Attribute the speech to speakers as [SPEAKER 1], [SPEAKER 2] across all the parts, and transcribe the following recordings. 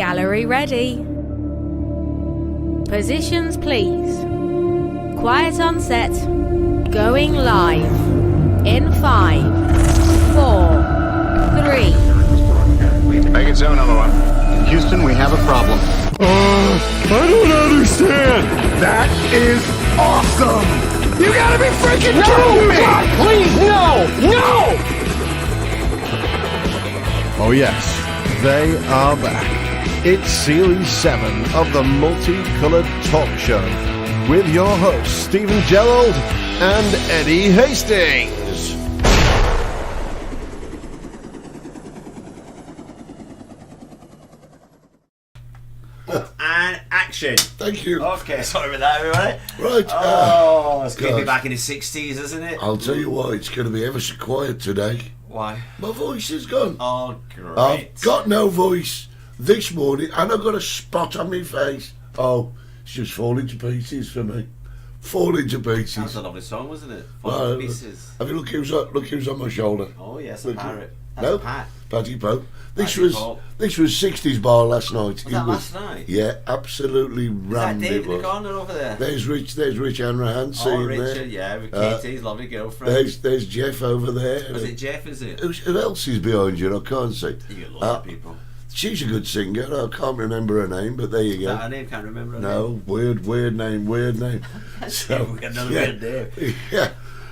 [SPEAKER 1] Gallery ready. Positions please. Quiet on set. Going live. In 5, 4, 3.
[SPEAKER 2] Make it zone number 1. Houston, we have a problem.
[SPEAKER 3] I don't understand.
[SPEAKER 2] That is awesome! You gotta be freaking kidding me!
[SPEAKER 3] God, please, no! Oh yes, they are back. It's Series 7 of the Multicoloured Talk Show with your hosts Stephen Gerald and Eddie Hastings.
[SPEAKER 4] And action.
[SPEAKER 5] Thank you.
[SPEAKER 4] Okay, sorry about that, everybody.
[SPEAKER 5] Right.
[SPEAKER 4] Oh, it's going to be
[SPEAKER 5] God.
[SPEAKER 4] back in the 60s, isn't it?
[SPEAKER 5] I'll tell you why, it's going to be ever so quiet today.
[SPEAKER 4] Why?
[SPEAKER 5] My voice is gone.
[SPEAKER 4] Oh, great.
[SPEAKER 5] I've got no voice this morning, and I've got a spot on my face. Oh, it's just falling to pieces for me. Falling to
[SPEAKER 4] That's
[SPEAKER 5] pieces.
[SPEAKER 4] a lovely song, wasn't it?
[SPEAKER 5] Well,
[SPEAKER 4] Falling to pieces.
[SPEAKER 5] Have you look who's on my shoulder?
[SPEAKER 4] Oh, yes, a
[SPEAKER 5] Look,
[SPEAKER 4] parrot. That's
[SPEAKER 5] No,
[SPEAKER 4] a pat.
[SPEAKER 5] Paddy Pope. This
[SPEAKER 4] Paddy
[SPEAKER 5] was
[SPEAKER 4] Pope.
[SPEAKER 5] 60s bar last night.
[SPEAKER 4] Was that last night?
[SPEAKER 5] Yeah, absolutely
[SPEAKER 4] Is that
[SPEAKER 5] rammed it
[SPEAKER 4] David the
[SPEAKER 5] was.
[SPEAKER 4] Gardener over there?
[SPEAKER 5] There's Rich Hanrahan
[SPEAKER 4] Oh,
[SPEAKER 5] sitting
[SPEAKER 4] Richard,
[SPEAKER 5] there.
[SPEAKER 4] yeah, with Katie's lovely girlfriend.
[SPEAKER 5] There's Jeff over there.
[SPEAKER 4] Was it Jeff, is it?
[SPEAKER 5] Who else is behind you? I can't see.
[SPEAKER 4] You get lots of people.
[SPEAKER 5] She's a good singer. I can't remember her name, but there you
[SPEAKER 4] Is
[SPEAKER 5] go.
[SPEAKER 4] that her name? Can't remember her
[SPEAKER 5] No,
[SPEAKER 4] name.
[SPEAKER 5] weird name.
[SPEAKER 4] So, we got another weird name.
[SPEAKER 5] Yeah,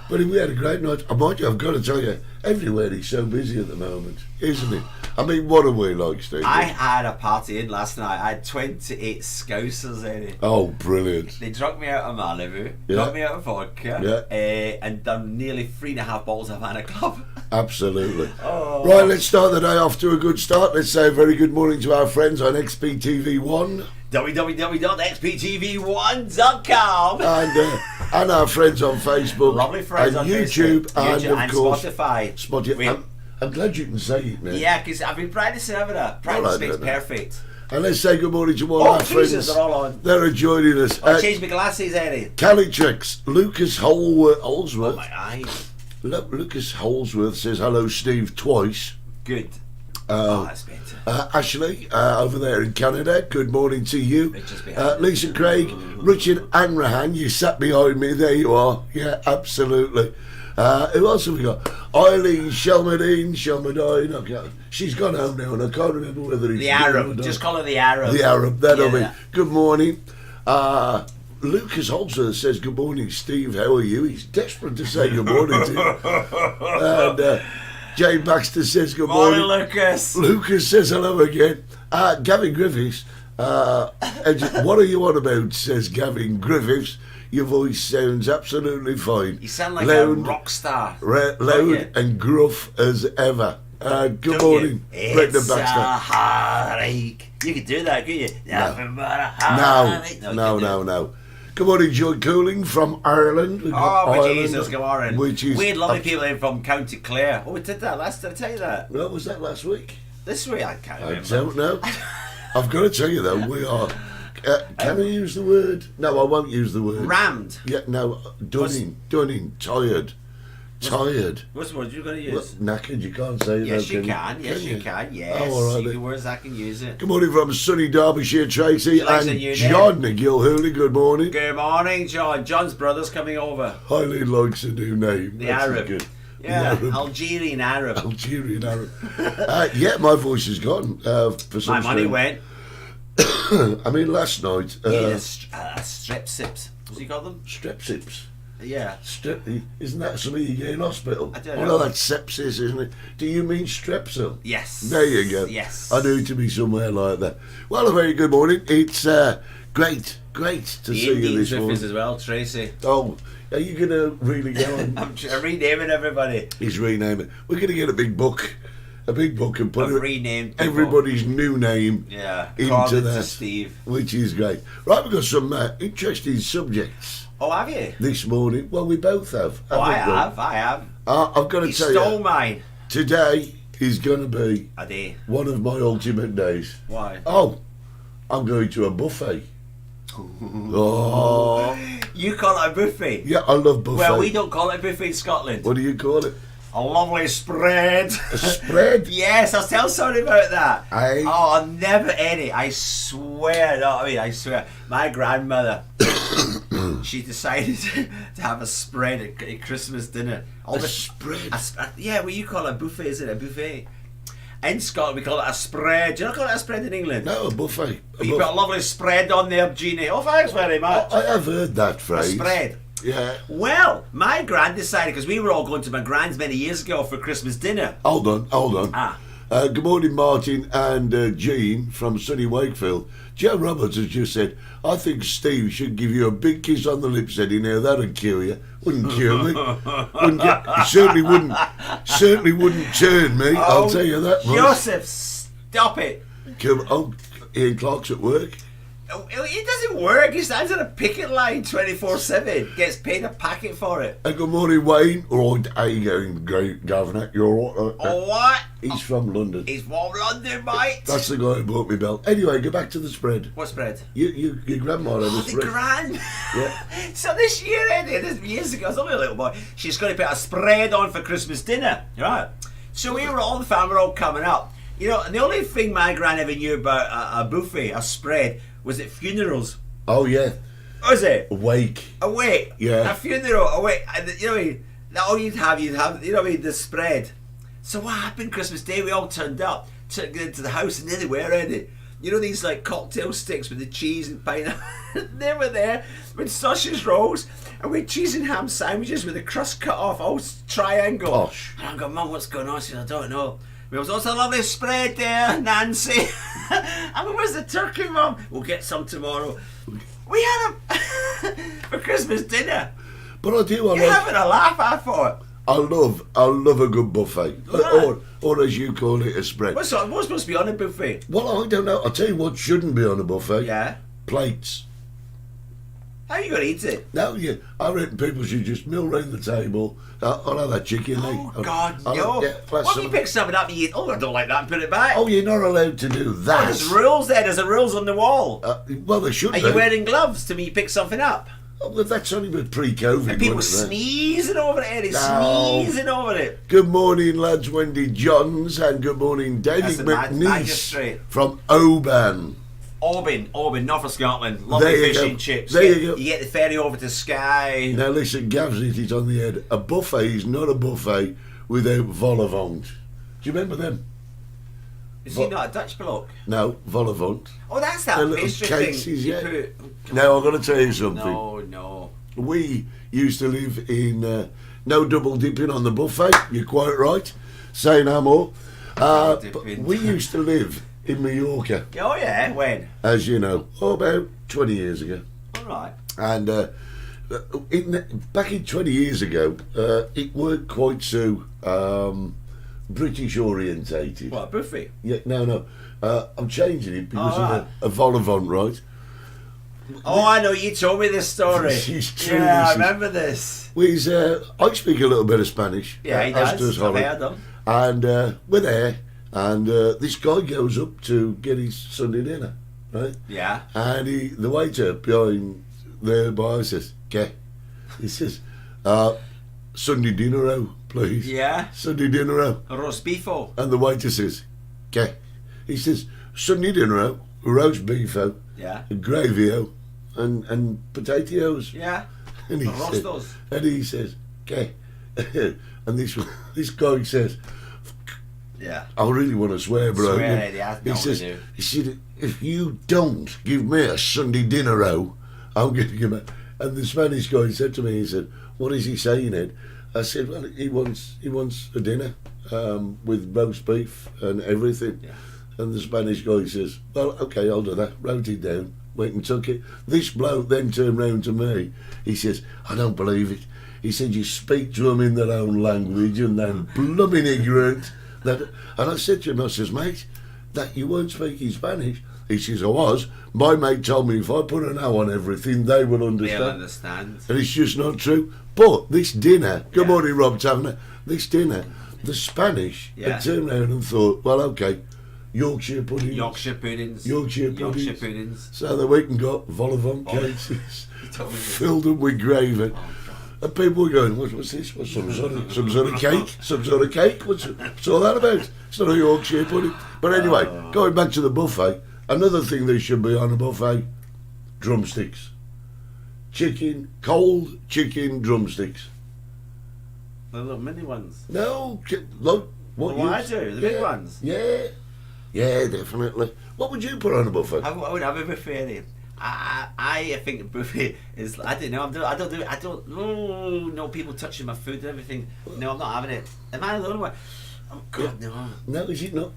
[SPEAKER 5] but we had a great night. Mind you, I've got to tell you, everywhere is so busy at the moment, isn't it? I mean, what are we like, Steve?
[SPEAKER 4] I had a party in last night. I had 28 Scousers in it.
[SPEAKER 5] Oh, brilliant.
[SPEAKER 4] They drunk me out of Malibu,
[SPEAKER 5] Yeah.
[SPEAKER 4] drunk me out of vodka,
[SPEAKER 5] Yeah.
[SPEAKER 4] and done nearly 3.5 bottles of Havana Club.
[SPEAKER 5] Absolutely.
[SPEAKER 4] Oh.
[SPEAKER 5] Right, let's start the day off to a good start. Let's say a very good morning to our friends on XPTV1
[SPEAKER 4] www.xptv1.com
[SPEAKER 5] and our friends on Facebook,
[SPEAKER 4] Lovely friends
[SPEAKER 5] and
[SPEAKER 4] on
[SPEAKER 5] YouTube,
[SPEAKER 4] Facebook,
[SPEAKER 5] and of course
[SPEAKER 4] Spotify.
[SPEAKER 5] Spotify. I'm glad you can say it now.
[SPEAKER 4] Yeah, because I've been practicing, haven't I? Practice
[SPEAKER 5] Well, I
[SPEAKER 4] makes
[SPEAKER 5] don't know.
[SPEAKER 4] perfect.
[SPEAKER 5] And let's say good morning to all
[SPEAKER 4] Oh,
[SPEAKER 5] our
[SPEAKER 4] Jesus,
[SPEAKER 5] friends
[SPEAKER 4] they're all on.
[SPEAKER 5] that are joining us.
[SPEAKER 4] I changed my glasses, Eddie.
[SPEAKER 5] Calitrix, Lucas Holsworth.
[SPEAKER 4] Oh, my eyes.
[SPEAKER 5] Lucas Holsworth says hello, Steve, twice.
[SPEAKER 4] Good. Oh, that's better.
[SPEAKER 5] Ashley, over there in Canada, good morning to you.
[SPEAKER 4] It's just behind
[SPEAKER 5] Lisa Craig, Richard Hanrahan, you sat behind me, there you are. Yeah, absolutely. Who else have we got? Eileen Shelmadine. Okay. She's gone home now, and I can't remember whether it's
[SPEAKER 4] The Arab. Just call her the Arab.
[SPEAKER 5] the Arab. That'll
[SPEAKER 4] Yeah.
[SPEAKER 5] be. Good morning. Lucas Holzer says, good morning, Steve. How are you? He's desperate to say good morning to you. And Jane Baxter says, good morning.
[SPEAKER 4] Morning, Lucas.
[SPEAKER 5] Lucas says hello again. Gavin Griffiths, what are you on about? Says Gavin Griffiths. Your voice sounds absolutely fine.
[SPEAKER 4] You sound like a rock star.
[SPEAKER 5] Loud and gruff as ever. Good morning, Brenda
[SPEAKER 4] It's a
[SPEAKER 5] Baxter.
[SPEAKER 4] heartache. You could do that, couldn't you? Nothing but a heartache.
[SPEAKER 5] No. Good morning, Joy Cooling from Ireland. We've got
[SPEAKER 4] Oh,
[SPEAKER 5] Ireland,
[SPEAKER 4] Jesus, come on.
[SPEAKER 5] which is
[SPEAKER 4] We had lovely people in from County Clare. Oh, we did that last. Did I tell you that?
[SPEAKER 5] No, was that last week?
[SPEAKER 4] This week? I can't
[SPEAKER 5] I
[SPEAKER 4] remember.
[SPEAKER 5] don't know. I've got to tell you though, we are. Can I use the word? No, I won't use the word.
[SPEAKER 4] Rammed.
[SPEAKER 5] Yeah, no, dunning, tired.
[SPEAKER 4] What's the word you're going to use?
[SPEAKER 5] Well, knackered, you can't say
[SPEAKER 4] Yes,
[SPEAKER 5] that.
[SPEAKER 4] you can. Yes, you can. Yes.
[SPEAKER 5] Oh, all right,
[SPEAKER 4] You
[SPEAKER 5] then.
[SPEAKER 4] can words I can use it.
[SPEAKER 5] Good morning from sunny Derbyshire, Tracy,
[SPEAKER 4] Likes
[SPEAKER 5] and
[SPEAKER 4] a new
[SPEAKER 5] John Gilhooly. Good morning.
[SPEAKER 4] Good morning, John. John's brother's coming over.
[SPEAKER 5] Highly likes a new name.
[SPEAKER 4] The
[SPEAKER 5] That's
[SPEAKER 4] Arab.
[SPEAKER 5] Good.
[SPEAKER 4] Yeah,
[SPEAKER 5] The Arab.
[SPEAKER 4] Algerian Arab.
[SPEAKER 5] Algerian Arab. Yeah, my voice is gone. For some
[SPEAKER 4] My money
[SPEAKER 5] strange-
[SPEAKER 4] went.
[SPEAKER 5] I mean, last night.
[SPEAKER 4] Strep sips. What's he call them?
[SPEAKER 5] Strep sips.
[SPEAKER 4] Yeah.
[SPEAKER 5] Isn't that something you get in hospital?
[SPEAKER 4] I don't
[SPEAKER 5] Oh,
[SPEAKER 4] know.
[SPEAKER 5] no, that's sepsis, isn't it? Do you mean strepsil?
[SPEAKER 4] Yes.
[SPEAKER 5] There you go.
[SPEAKER 4] Yes.
[SPEAKER 5] I knew it to be somewhere like that. Well, a very good morning. It's great to see you
[SPEAKER 4] Indian
[SPEAKER 5] this
[SPEAKER 4] Swifties
[SPEAKER 5] morning.
[SPEAKER 4] as well, Tracy.
[SPEAKER 5] Oh, are you going to really go on?
[SPEAKER 4] I'm renaming everybody.
[SPEAKER 5] He's renaming. We're going to get a big book and put
[SPEAKER 4] I've renamed people.
[SPEAKER 5] everybody's new name
[SPEAKER 4] Yeah.
[SPEAKER 5] into
[SPEAKER 4] According
[SPEAKER 5] that,
[SPEAKER 4] to Steve.
[SPEAKER 5] which is great. Right, we've got some interesting subjects
[SPEAKER 4] Oh, have you?
[SPEAKER 5] this morning. Well, we both have.
[SPEAKER 4] Oh, I
[SPEAKER 5] haven't we?
[SPEAKER 4] have.
[SPEAKER 5] I've got to
[SPEAKER 4] He
[SPEAKER 5] tell
[SPEAKER 4] stole
[SPEAKER 5] you,
[SPEAKER 4] mine.
[SPEAKER 5] today is going to be
[SPEAKER 4] I did.
[SPEAKER 5] one of my ultimate days.
[SPEAKER 4] Why?
[SPEAKER 5] Oh, I'm going to a buffet. Oh,
[SPEAKER 4] You call it a buffet?
[SPEAKER 5] yeah, I love buffet.
[SPEAKER 4] Well, we don't call it a buffet in Scotland.
[SPEAKER 5] What do you call it?
[SPEAKER 4] a lovely spread.
[SPEAKER 5] A spread?
[SPEAKER 4] Yes, I'll tell somebody about that.
[SPEAKER 5] Aye.
[SPEAKER 4] Oh, I'll never, Eddie, I swear, no, I mean, I swear, my grandmother, she decided to have a spread at Christmas dinner.
[SPEAKER 5] Spread?
[SPEAKER 4] Yeah, what you call it a buffet, isn't it? A buffet. In Scotland, we call it a spread. Do you not call it a spread in England?
[SPEAKER 5] No, a buffet.
[SPEAKER 4] You put a lovely spread on there, Jeannie. Oh, thanks very much.
[SPEAKER 5] I have heard that phrase.
[SPEAKER 4] A spread.
[SPEAKER 5] Yeah.
[SPEAKER 4] Well, my gran decided, because we were all going to my gran's many years ago for Christmas dinner.
[SPEAKER 5] Hold on.
[SPEAKER 4] Ah.
[SPEAKER 5] Good morning, Martin and Jean from sunny Wakefield. Joe Roberts has just said, I think Steve should give you a big kiss on the lips, Eddie. Now that'd cure you. Wouldn't cure me. Certainly wouldn't turn me. I'll tell you that much.
[SPEAKER 4] Joseph, stop it.
[SPEAKER 5] Ian Clark's at work.
[SPEAKER 4] It doesn't work. He stands on a picket line 24/7. Gets paid a packet for it.
[SPEAKER 5] Good morning, Wayne. Right, how you going, great governor? You're all
[SPEAKER 4] Oh, what?
[SPEAKER 5] He's from London.
[SPEAKER 4] He's from London, mate.
[SPEAKER 5] That's the guy who bought me belt. Anyway, go back to the spread.
[SPEAKER 4] What spread?
[SPEAKER 5] Your grandma had a
[SPEAKER 4] The
[SPEAKER 5] spread.
[SPEAKER 4] gran.
[SPEAKER 5] Yeah.
[SPEAKER 4] So this year, Eddie, this years ago, I was only a little boy. She's going to put a spread on for Christmas dinner, right? So we were all the family were all coming up. You know, and the only thing my gran ever knew about a buffet, a spread, was at funerals.
[SPEAKER 5] Oh yeah.
[SPEAKER 4] Was it?
[SPEAKER 5] A wake.
[SPEAKER 4] A wake.
[SPEAKER 5] Yeah.
[SPEAKER 4] A funeral. A wake. And you know what I mean? All you'd have, you know what I mean, the spread. So what happened Christmas Day? We all turned up, took it into the house, and there they were, Eddie. You know these like cocktail sticks with the cheese and pineapple? They were there with sausage rolls and with cheese and ham sandwiches with the crust cut off, all triangle.
[SPEAKER 5] Posh.
[SPEAKER 4] And I'm going, Mum, what's going on? She said, I don't know. There was also a lovely spread there, Nancy. I mean, where's the turkey, Mum? We'll get some tomorrow. We had a for Christmas dinner.
[SPEAKER 5] But I do.
[SPEAKER 4] You're having a laugh, I thought.
[SPEAKER 5] I love a good buffet,
[SPEAKER 4] Right.
[SPEAKER 5] or as you call it, a spread.
[SPEAKER 4] What's supposed to be on a buffet?
[SPEAKER 5] Well, I don't know. I'll tell you what shouldn't be on a buffet.
[SPEAKER 4] Yeah.
[SPEAKER 5] Plates.
[SPEAKER 4] How are you going to eat it?
[SPEAKER 5] No, yeah. I reckon people should just mill round the table. I'll have that chicken.
[SPEAKER 4] Oh,
[SPEAKER 5] leg.
[SPEAKER 4] God,
[SPEAKER 5] I'll-
[SPEAKER 4] no.
[SPEAKER 5] yeah, plus
[SPEAKER 4] What if you
[SPEAKER 5] some-
[SPEAKER 4] pick something up and you eat, oh, I don't like that, and put it back?
[SPEAKER 5] Oh, you're not allowed to do that.
[SPEAKER 4] There's rules there. There's rules on the wall.
[SPEAKER 5] Well, there should
[SPEAKER 4] Are
[SPEAKER 5] be.
[SPEAKER 4] you wearing gloves to me pick something up?
[SPEAKER 5] Oh, well, that's only with pre-COVID.
[SPEAKER 4] And people
[SPEAKER 5] wasn't it?
[SPEAKER 4] sneezing over it, Eddie.
[SPEAKER 5] No.
[SPEAKER 4] Sneezing over it.
[SPEAKER 5] Good morning, lads. Wendy Johns and good morning, David
[SPEAKER 4] That's the
[SPEAKER 5] McNeese
[SPEAKER 4] magistrate.
[SPEAKER 5] from Oban.
[SPEAKER 4] Auburn, North of Scotland. Lovely
[SPEAKER 5] There you
[SPEAKER 4] fish
[SPEAKER 5] go.
[SPEAKER 4] and chips.
[SPEAKER 5] There you go.
[SPEAKER 4] You get the ferry over to Skye.
[SPEAKER 5] Now listen, Gav's hit it on the head. A buffet is not a buffet without vol au vent. Do you remember them?
[SPEAKER 4] Is he not a Dutch bloke?
[SPEAKER 5] No, vol au vent.
[SPEAKER 4] Oh, that's
[SPEAKER 5] The
[SPEAKER 4] that
[SPEAKER 5] little
[SPEAKER 4] pastry
[SPEAKER 5] cases,
[SPEAKER 4] thing.
[SPEAKER 5] yeah.
[SPEAKER 4] You put,
[SPEAKER 5] Now I've got to tell you something.
[SPEAKER 4] no.
[SPEAKER 5] We used to live in no double dipping on the buffet. You're quite right. Say no more. But
[SPEAKER 4] dipping.
[SPEAKER 5] we used to live in Mallorca,
[SPEAKER 4] Oh, yeah, when?
[SPEAKER 5] as you know, about 20 years ago.
[SPEAKER 4] All right.
[SPEAKER 5] And back in 20 years ago, it weren't quite so British orientated.
[SPEAKER 4] What, a buffet?
[SPEAKER 5] Yeah, no. I'm changing it because
[SPEAKER 4] Oh,
[SPEAKER 5] of
[SPEAKER 4] right.
[SPEAKER 5] a vol au vent, right?
[SPEAKER 4] Oh, I know, you told me this story.
[SPEAKER 5] This is true,
[SPEAKER 4] Yeah, I
[SPEAKER 5] this is-
[SPEAKER 4] remember this.
[SPEAKER 5] I speak a little bit of Spanish.
[SPEAKER 4] Yeah, he
[SPEAKER 5] as
[SPEAKER 4] does. I've
[SPEAKER 5] Holly.
[SPEAKER 4] heard them.
[SPEAKER 5] And we're there, and this guy goes up to get his Sunday dinner, right?
[SPEAKER 4] Yeah.
[SPEAKER 5] And the waiter behind the bar says, "Okay," he says, "Sunday dinner, please."
[SPEAKER 4] Yeah.
[SPEAKER 5] Sunday dinner,
[SPEAKER 4] Roast beefo.
[SPEAKER 5] and the waiter says, "Okay." He says, "Sunday dinner, roast beef,
[SPEAKER 4] Yeah.
[SPEAKER 5] gravy, and potatoes."
[SPEAKER 4] Yeah.
[SPEAKER 5] And
[SPEAKER 4] Rostos.
[SPEAKER 5] he says, "Okay." And this guy says,
[SPEAKER 4] Yeah.
[SPEAKER 5] I really want to swear, bro.
[SPEAKER 4] Swear, Eddie, I know
[SPEAKER 5] he says,
[SPEAKER 4] what to do.
[SPEAKER 5] he said, if you don't give me a Sunday dinner, I'm going to give it. And the Spanish guy said to me, he said, what is he saying, Ed? I said, well, he wants a dinner with roast beef and everything.
[SPEAKER 4] Yeah.
[SPEAKER 5] And the Spanish guy says, well, okay, I'll do that. Wrote it down, went and took it. This bloke then turned round to me. He says, I don't believe it. He said, you speak to them in their own language and they're blooming ignorant. And I said to him, I says, mate, that you weren't speaking Spanish. He says, I was. My mate told me if I put an O on everything, they will understand.
[SPEAKER 4] They'll understand.
[SPEAKER 5] And it's just not true. But this dinner, good
[SPEAKER 4] Yeah.
[SPEAKER 5] morning, Rob Taverner, this dinner, the Spanish
[SPEAKER 4] Yeah.
[SPEAKER 5] had turned around and thought, well, okay, Yorkshire puddings.
[SPEAKER 4] Yorkshire puddings.
[SPEAKER 5] Yorkshire
[SPEAKER 4] Yorkshire
[SPEAKER 5] puddings.
[SPEAKER 4] puddings.
[SPEAKER 5] So they went and got vol au vent cases,
[SPEAKER 4] told me.
[SPEAKER 5] filled them with gravy. And people were going, what's this? What's some sort of cake? Some sort of cake? What's all that about? It's not a Yorkshire pudding. But anyway, going back to the buffet, another thing that should be on a buffet, drumsticks. Cold chicken drumsticks.
[SPEAKER 4] The little mini ones.
[SPEAKER 5] No, look.
[SPEAKER 4] What I do, the big ones.
[SPEAKER 5] Yeah, definitely. What would you put on a buffet?
[SPEAKER 4] I wouldn't have a buffet there. I think a buffet is. I don't know. I don't. No, people touching my food and everything. No, I'm not having it. Am I the only one? Oh God, no.
[SPEAKER 5] No, is it not?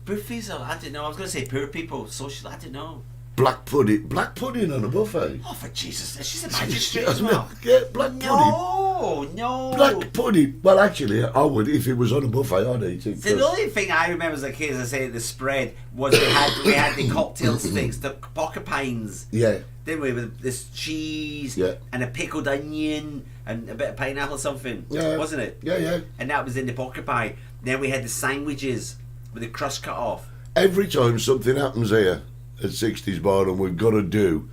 [SPEAKER 4] Buffets are. I don't know. I was going to say poor people, social. I don't know.
[SPEAKER 5] Black pudding on a buffet.
[SPEAKER 4] Oh, for Jesus! She's a magistrate as well.
[SPEAKER 5] Yeah, black pudding.
[SPEAKER 4] No.
[SPEAKER 5] Black pudding. Well, actually, I would if it was on a buffet. I'd eat it.
[SPEAKER 4] The only thing I remember as a kid, as I say, the spread was we had the cocktail sticks, the porcupines.
[SPEAKER 5] Yeah.
[SPEAKER 4] Didn't we, with this cheese and a pickled onion and a bit of pineapple or something?
[SPEAKER 5] Yeah.
[SPEAKER 4] Wasn't it?
[SPEAKER 5] Yeah.
[SPEAKER 4] And that was in the porcupine. Then we had the sandwiches with the crust cut off.
[SPEAKER 5] Every time something happens here at 60s Bar and we've got to do,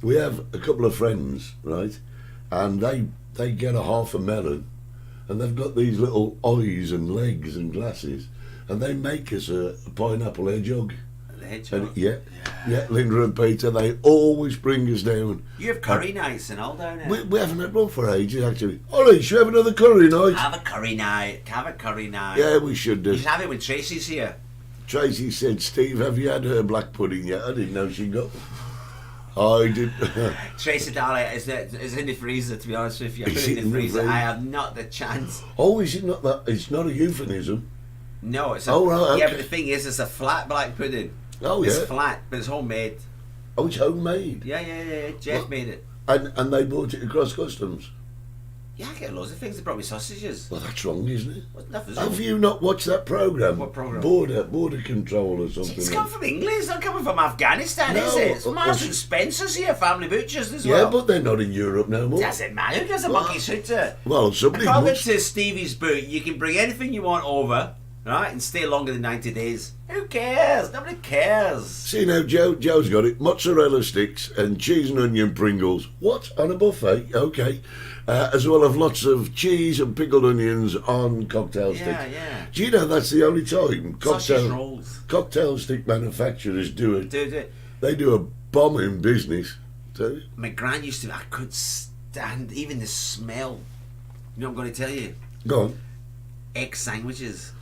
[SPEAKER 5] we have a couple of friends, right? And they get a half a melon and they've got these little eyes and legs and glasses and they make us a pineapple hedgehog.
[SPEAKER 4] The hedgehog?
[SPEAKER 5] And yeah, Linda and Peter, they always bring us down.
[SPEAKER 4] You have curry nights and all down there?
[SPEAKER 5] We haven't had one for ages, actually. Ollie, should we have another curry night?
[SPEAKER 4] Have a curry night.
[SPEAKER 5] Yeah, we should do.
[SPEAKER 4] You should have it when Tracy's here.
[SPEAKER 5] Tracy said, Steve, have you had her black pudding yet? I didn't know she got one. I did.
[SPEAKER 4] Tracy, darling, it's in the freezer, to be honest with you. I put it in the freezer. I have not the chance.
[SPEAKER 5] Oh, is it not that? It's not a euphemism.
[SPEAKER 4] No, it's
[SPEAKER 5] right, okay.
[SPEAKER 4] Yeah, but the thing is, it's a flat black pudding.
[SPEAKER 5] Oh,
[SPEAKER 4] it's
[SPEAKER 5] yeah.
[SPEAKER 4] flat, but it's homemade.
[SPEAKER 5] Oh, it's homemade.
[SPEAKER 4] Yeah. Jeff made it.
[SPEAKER 5] And they bought it across customs.
[SPEAKER 4] Yeah, I get loads of things. They brought me sausages.
[SPEAKER 5] Well, that's wrong, isn't it?
[SPEAKER 4] Well, nothing's
[SPEAKER 5] Have
[SPEAKER 4] wrong.
[SPEAKER 5] you not watched that program?
[SPEAKER 4] What program?
[SPEAKER 5] Border Control or something.
[SPEAKER 4] It's come from England. It's not coming from Afghanistan, is it? It's Marks and Spencer's here, family butchers as well.
[SPEAKER 5] Yeah, but they're not in Europe no more.
[SPEAKER 4] Doesn't matter. Who does a monkey suit to?
[SPEAKER 5] Well, somebody
[SPEAKER 4] According
[SPEAKER 5] must.
[SPEAKER 4] to Stevie's book, you can bring anything you want over, right, and stay longer than 90 days. Who cares? Nobody cares.
[SPEAKER 5] See now, Joe's got it. Mozzarella sticks and cheese and onion Pringles. What? On a buffet? Okay. As well as lots of cheese and pickled onions on cocktail sticks.
[SPEAKER 4] Yeah.
[SPEAKER 5] Do you know that's the only time
[SPEAKER 4] Sausage rolls.
[SPEAKER 5] cocktail stick manufacturers do it?
[SPEAKER 4] Do it.
[SPEAKER 5] They do a bombing business. So,
[SPEAKER 4] My gran used to. I couldn't stand even the smell. You know what I'm going to tell you?
[SPEAKER 5] go on.
[SPEAKER 4] Egg sandwiches.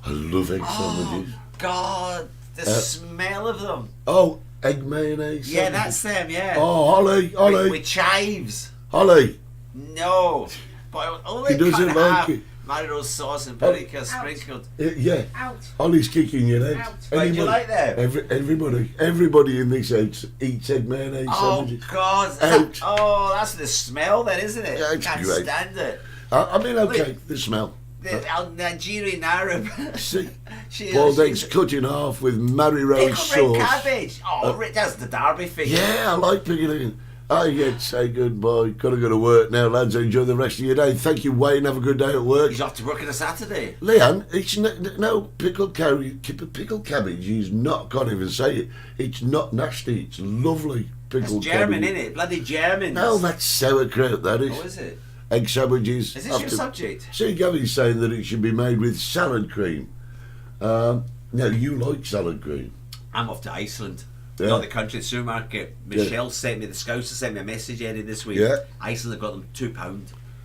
[SPEAKER 5] I love egg sandwiches.
[SPEAKER 4] God, the smell of them.
[SPEAKER 5] Oh, egg mayonnaise.
[SPEAKER 4] Yeah,
[SPEAKER 5] sandwiches.
[SPEAKER 4] that's them. Yeah.
[SPEAKER 5] Oh, Holly.
[SPEAKER 4] With chives.
[SPEAKER 5] Holly.
[SPEAKER 4] No, but only
[SPEAKER 5] He doesn't
[SPEAKER 4] cut
[SPEAKER 5] like
[SPEAKER 4] half.
[SPEAKER 5] it.
[SPEAKER 4] Marinara sauce and paprika sprinkled.
[SPEAKER 5] Yeah.
[SPEAKER 1] Out.
[SPEAKER 5] Holly's kicking your legs.
[SPEAKER 1] Out.
[SPEAKER 4] Right, do you like them?
[SPEAKER 5] Everybody in this eats egg mayonnaise
[SPEAKER 4] Oh
[SPEAKER 5] sandwiches.
[SPEAKER 4] God! That's the smell, then, isn't it?
[SPEAKER 5] Yeah, it's
[SPEAKER 4] Can't
[SPEAKER 5] great.
[SPEAKER 4] stand it.
[SPEAKER 5] I mean, okay, the smell.
[SPEAKER 4] The Nigerian Arab.
[SPEAKER 5] See,
[SPEAKER 4] She-
[SPEAKER 5] boiled
[SPEAKER 4] she-
[SPEAKER 5] eggs cut in half with Mary Rose
[SPEAKER 4] Pickled
[SPEAKER 5] sauce.
[SPEAKER 4] red cabbage. That's the Derby thing.
[SPEAKER 5] Yeah, I like pickled. I get to say goodbye. Gotta go to work now, lads. Enjoy the rest of your day. Thank you, Wayne. Have a good day at work.
[SPEAKER 4] He's off to work on a Saturday.
[SPEAKER 5] Leanne, it's no pickled cabbage is not. Can't even say it. It's not nasty. It's lovely
[SPEAKER 4] It's
[SPEAKER 5] pickled
[SPEAKER 4] German,
[SPEAKER 5] cabbage.
[SPEAKER 4] innit? Bloody Germans.
[SPEAKER 5] No, that's sauerkraut. That is.
[SPEAKER 4] Oh, is it?
[SPEAKER 5] Egg sandwiches.
[SPEAKER 4] Is this your subject?
[SPEAKER 5] See, Gavin's saying that it should be made with salad cream. Now, you like salad cream.
[SPEAKER 4] I'm off to Iceland.
[SPEAKER 5] Yeah.
[SPEAKER 4] Not the country supermarket. Michelle sent me, the Scouser sent me a message earlier this week.
[SPEAKER 5] Yeah.
[SPEAKER 4] Iceland have got them £2.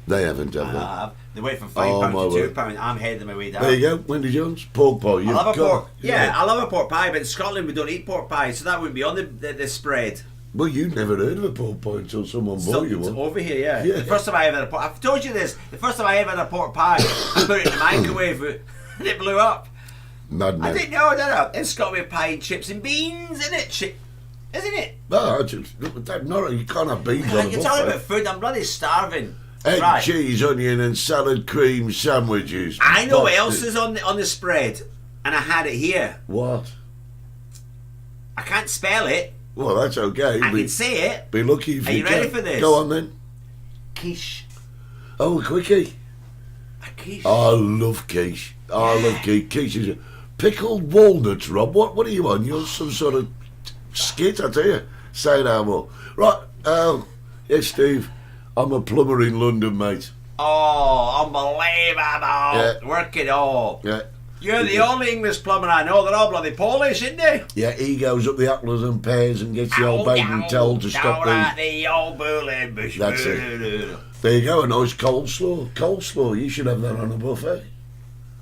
[SPEAKER 5] They haven't, have they?
[SPEAKER 4] They went from
[SPEAKER 5] Oh,
[SPEAKER 4] £5
[SPEAKER 5] my
[SPEAKER 4] to
[SPEAKER 5] word.
[SPEAKER 4] £2. I'm heading my way down.
[SPEAKER 5] There you go, Wendy Jones. Pork pie.
[SPEAKER 4] I love a pork.
[SPEAKER 5] Yeah.
[SPEAKER 4] I love a pork pie, but in Scotland we don't eat pork pie, so that wouldn't be on the spread.
[SPEAKER 5] Well, you've never heard of a pork pie until someone bought you one.
[SPEAKER 4] Over here, yeah.
[SPEAKER 5] Yeah.
[SPEAKER 4] The first time I ever had a pork, I've told you this. The first time I ever had a pork pie, I put it in the microwave and it blew up.
[SPEAKER 5] Madman.
[SPEAKER 4] I didn't know that. In Scotland, we have pie and chips and beans, isn't it? Isn't it?
[SPEAKER 5] No, you can't have beans on a
[SPEAKER 4] You're talking about
[SPEAKER 5] buffet.
[SPEAKER 4] food. I'm bloody starving.
[SPEAKER 5] Egg,
[SPEAKER 4] Right.
[SPEAKER 5] cheese, onion and salad cream sandwiches.
[SPEAKER 4] I know what
[SPEAKER 5] Bastard.
[SPEAKER 4] else is on the spread, and I had it here.
[SPEAKER 5] What?
[SPEAKER 4] I can't spell it.
[SPEAKER 5] Well, that's okay.
[SPEAKER 4] I can say it.
[SPEAKER 5] Be lucky if
[SPEAKER 4] Are
[SPEAKER 5] you
[SPEAKER 4] you ready
[SPEAKER 5] can.
[SPEAKER 4] for this?
[SPEAKER 5] Go on then.
[SPEAKER 4] Quiche.
[SPEAKER 5] Oh, quickie.
[SPEAKER 4] A quiche.
[SPEAKER 5] I love quiche. I love quiche. Quiche is pickled walnuts, Rob. What are you on? You're some sort of skit, I tell you. Say no more. Right. Yes, Steve. I'm a plumber in London, mate.
[SPEAKER 4] Oh, unbelievable.
[SPEAKER 5] Yeah.
[SPEAKER 4] Work it all.
[SPEAKER 5] Yeah.
[SPEAKER 4] You're the only English plumber I know. They're all bloody Polish, isn't they?
[SPEAKER 5] Yeah, he goes up the apples and pears and gets the old bacon towel to stop
[SPEAKER 4] the old bully bush.
[SPEAKER 5] That's it. There you go, a nice coleslaw. Coleslaw, you should have that on a buffet.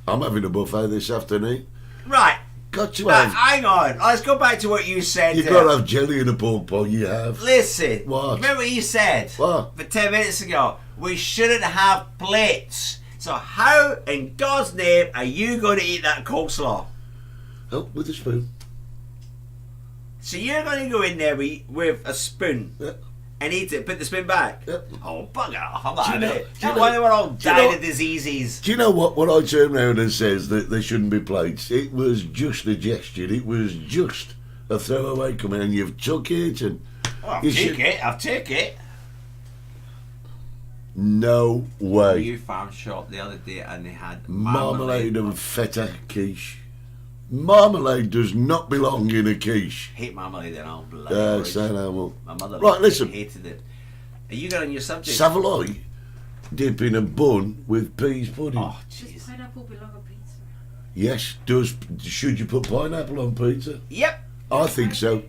[SPEAKER 5] I'm having a buffet this afternoon.
[SPEAKER 4] Right.
[SPEAKER 5] Got to
[SPEAKER 4] Now,
[SPEAKER 5] have.
[SPEAKER 4] hang on. Let's go back to what you said.
[SPEAKER 5] You've got to have jelly in a pork pie, you have.
[SPEAKER 4] Listen.
[SPEAKER 5] What?
[SPEAKER 4] Remember what you said?
[SPEAKER 5] What?
[SPEAKER 4] For 10 minutes ago. We shouldn't have plates. So how, in God's name, are you going to eat that coleslaw?
[SPEAKER 5] Oh, with a spoon.
[SPEAKER 4] So you're going to go in there with a spoon
[SPEAKER 5] Yeah.
[SPEAKER 4] and eat it, put the spoon back?
[SPEAKER 5] Yeah.
[SPEAKER 4] Oh, bugger off. I'm not
[SPEAKER 5] Do you
[SPEAKER 4] having
[SPEAKER 5] know-
[SPEAKER 4] it.
[SPEAKER 5] do you
[SPEAKER 4] That's
[SPEAKER 5] know-
[SPEAKER 4] why they were all
[SPEAKER 5] do you
[SPEAKER 4] dying
[SPEAKER 5] know-
[SPEAKER 4] of diseases.
[SPEAKER 5] Do you know what? When I turn around and says that there shouldn't be plates, it was just a gesture. It was just a throwaway comment, and you've took it, and
[SPEAKER 4] Oh,
[SPEAKER 5] you
[SPEAKER 4] I'll take it.
[SPEAKER 5] No way.
[SPEAKER 4] New farm shop the other day and they had
[SPEAKER 5] Marmalade and feta quiche. Marmalade does not belong in a quiche.
[SPEAKER 4] Hate marmalade and all bloody.
[SPEAKER 5] Say no more.
[SPEAKER 4] My mother
[SPEAKER 5] Right, listen.
[SPEAKER 4] hated it. Are you going on your subject?
[SPEAKER 5] Savoy dip in a bun with peas pudding.
[SPEAKER 4] Oh,
[SPEAKER 6] Does
[SPEAKER 4] jeez.
[SPEAKER 6] pineapple belong on pizza?
[SPEAKER 5] Yes, should you put pineapple on pizza?
[SPEAKER 4] Yep.
[SPEAKER 5] I think so.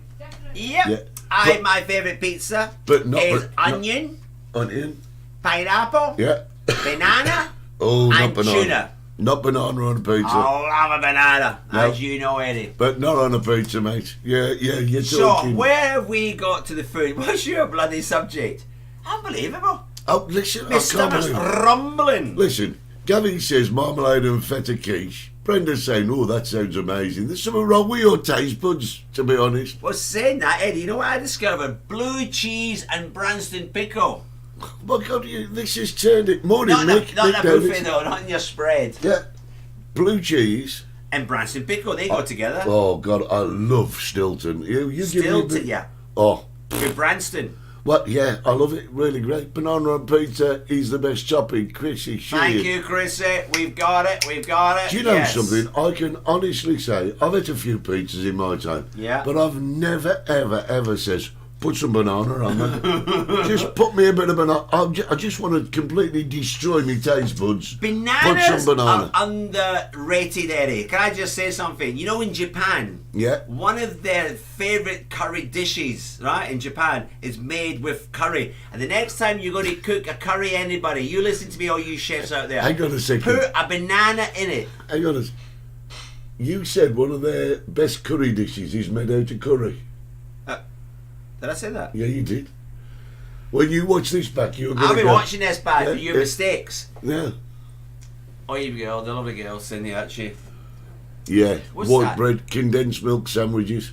[SPEAKER 4] Yep.
[SPEAKER 5] Yeah.
[SPEAKER 4] My favourite pizza
[SPEAKER 5] But not
[SPEAKER 4] is
[SPEAKER 5] but not-
[SPEAKER 4] onion,
[SPEAKER 5] onion.
[SPEAKER 4] pineapple,
[SPEAKER 5] Yeah.
[SPEAKER 4] banana,
[SPEAKER 5] Oh, not
[SPEAKER 4] and
[SPEAKER 5] banana.
[SPEAKER 4] tuna.
[SPEAKER 5] Not banana on a pizza.
[SPEAKER 4] I love a banana,
[SPEAKER 5] No.
[SPEAKER 4] as you know, Eddie.
[SPEAKER 5] But not on a pizza, mate. Yeah, you're
[SPEAKER 4] So,
[SPEAKER 5] talking.
[SPEAKER 4] where have we got to the food? What's your bloody subject? Unbelievable.
[SPEAKER 5] Oh, listen,
[SPEAKER 4] My
[SPEAKER 5] I can't
[SPEAKER 4] stomach's
[SPEAKER 5] believe it.
[SPEAKER 4] rumbling.
[SPEAKER 5] Listen, Gavin says marmalade and feta quiche. Brenda's saying, oh, that sounds amazing. There's something wrong with your taste buds, to be honest.
[SPEAKER 4] Well, saying that, Eddie, you know what I discovered? Blue cheese and Branston pickle.
[SPEAKER 5] My God, this has turned it. Morning,
[SPEAKER 4] Not
[SPEAKER 5] Mick.
[SPEAKER 4] the, not
[SPEAKER 5] Mick
[SPEAKER 4] the
[SPEAKER 5] Davis.
[SPEAKER 4] buffet, though, not in your spread.
[SPEAKER 5] Yeah. Blue cheese.
[SPEAKER 4] And Branston pickle, they go together.
[SPEAKER 5] Oh, God, I love Stilton. You give me a
[SPEAKER 4] Stilton,
[SPEAKER 5] bit-
[SPEAKER 4] yeah.
[SPEAKER 5] Oh,
[SPEAKER 4] With Branston.
[SPEAKER 5] well, yeah, I love it. Really great. Banana on pizza is the best topping. Chrissy,
[SPEAKER 4] Thank you, Chrissy. We've got it.
[SPEAKER 5] Do you know
[SPEAKER 4] Yes.
[SPEAKER 5] something? I can honestly say I've had a few pizzas in my time.
[SPEAKER 4] Yeah.
[SPEAKER 5] But I've never, ever, ever says put some banana on there. Just put me a bit of banana. I just want to completely destroy my taste buds. Put
[SPEAKER 4] Bananas
[SPEAKER 5] some banana.
[SPEAKER 4] are underrated, Eddie. Can I just say something? You know, in Japan,
[SPEAKER 5] Yeah.
[SPEAKER 4] one of their favourite curry dishes, right, in Japan, is made with curry. And the next time you're going to cook a curry, anybody, you listen to me, all you chefs out there.
[SPEAKER 5] Hang on a second.
[SPEAKER 4] Put a banana in it.
[SPEAKER 5] Hang on a You said one of their best curry dishes is made out of curry.
[SPEAKER 4] Did I say that?
[SPEAKER 5] Yeah, you did. When you watch this back, you're going
[SPEAKER 4] I'll
[SPEAKER 5] to
[SPEAKER 4] be watching this back
[SPEAKER 5] Yeah,
[SPEAKER 4] for your
[SPEAKER 5] yeah.
[SPEAKER 4] mistakes.
[SPEAKER 5] Yeah.
[SPEAKER 4] Oh, you go, the lovely girl, Cindy, actually.
[SPEAKER 5] Yeah.
[SPEAKER 4] What's
[SPEAKER 5] White
[SPEAKER 4] that?
[SPEAKER 5] bread, condensed milk sandwiches.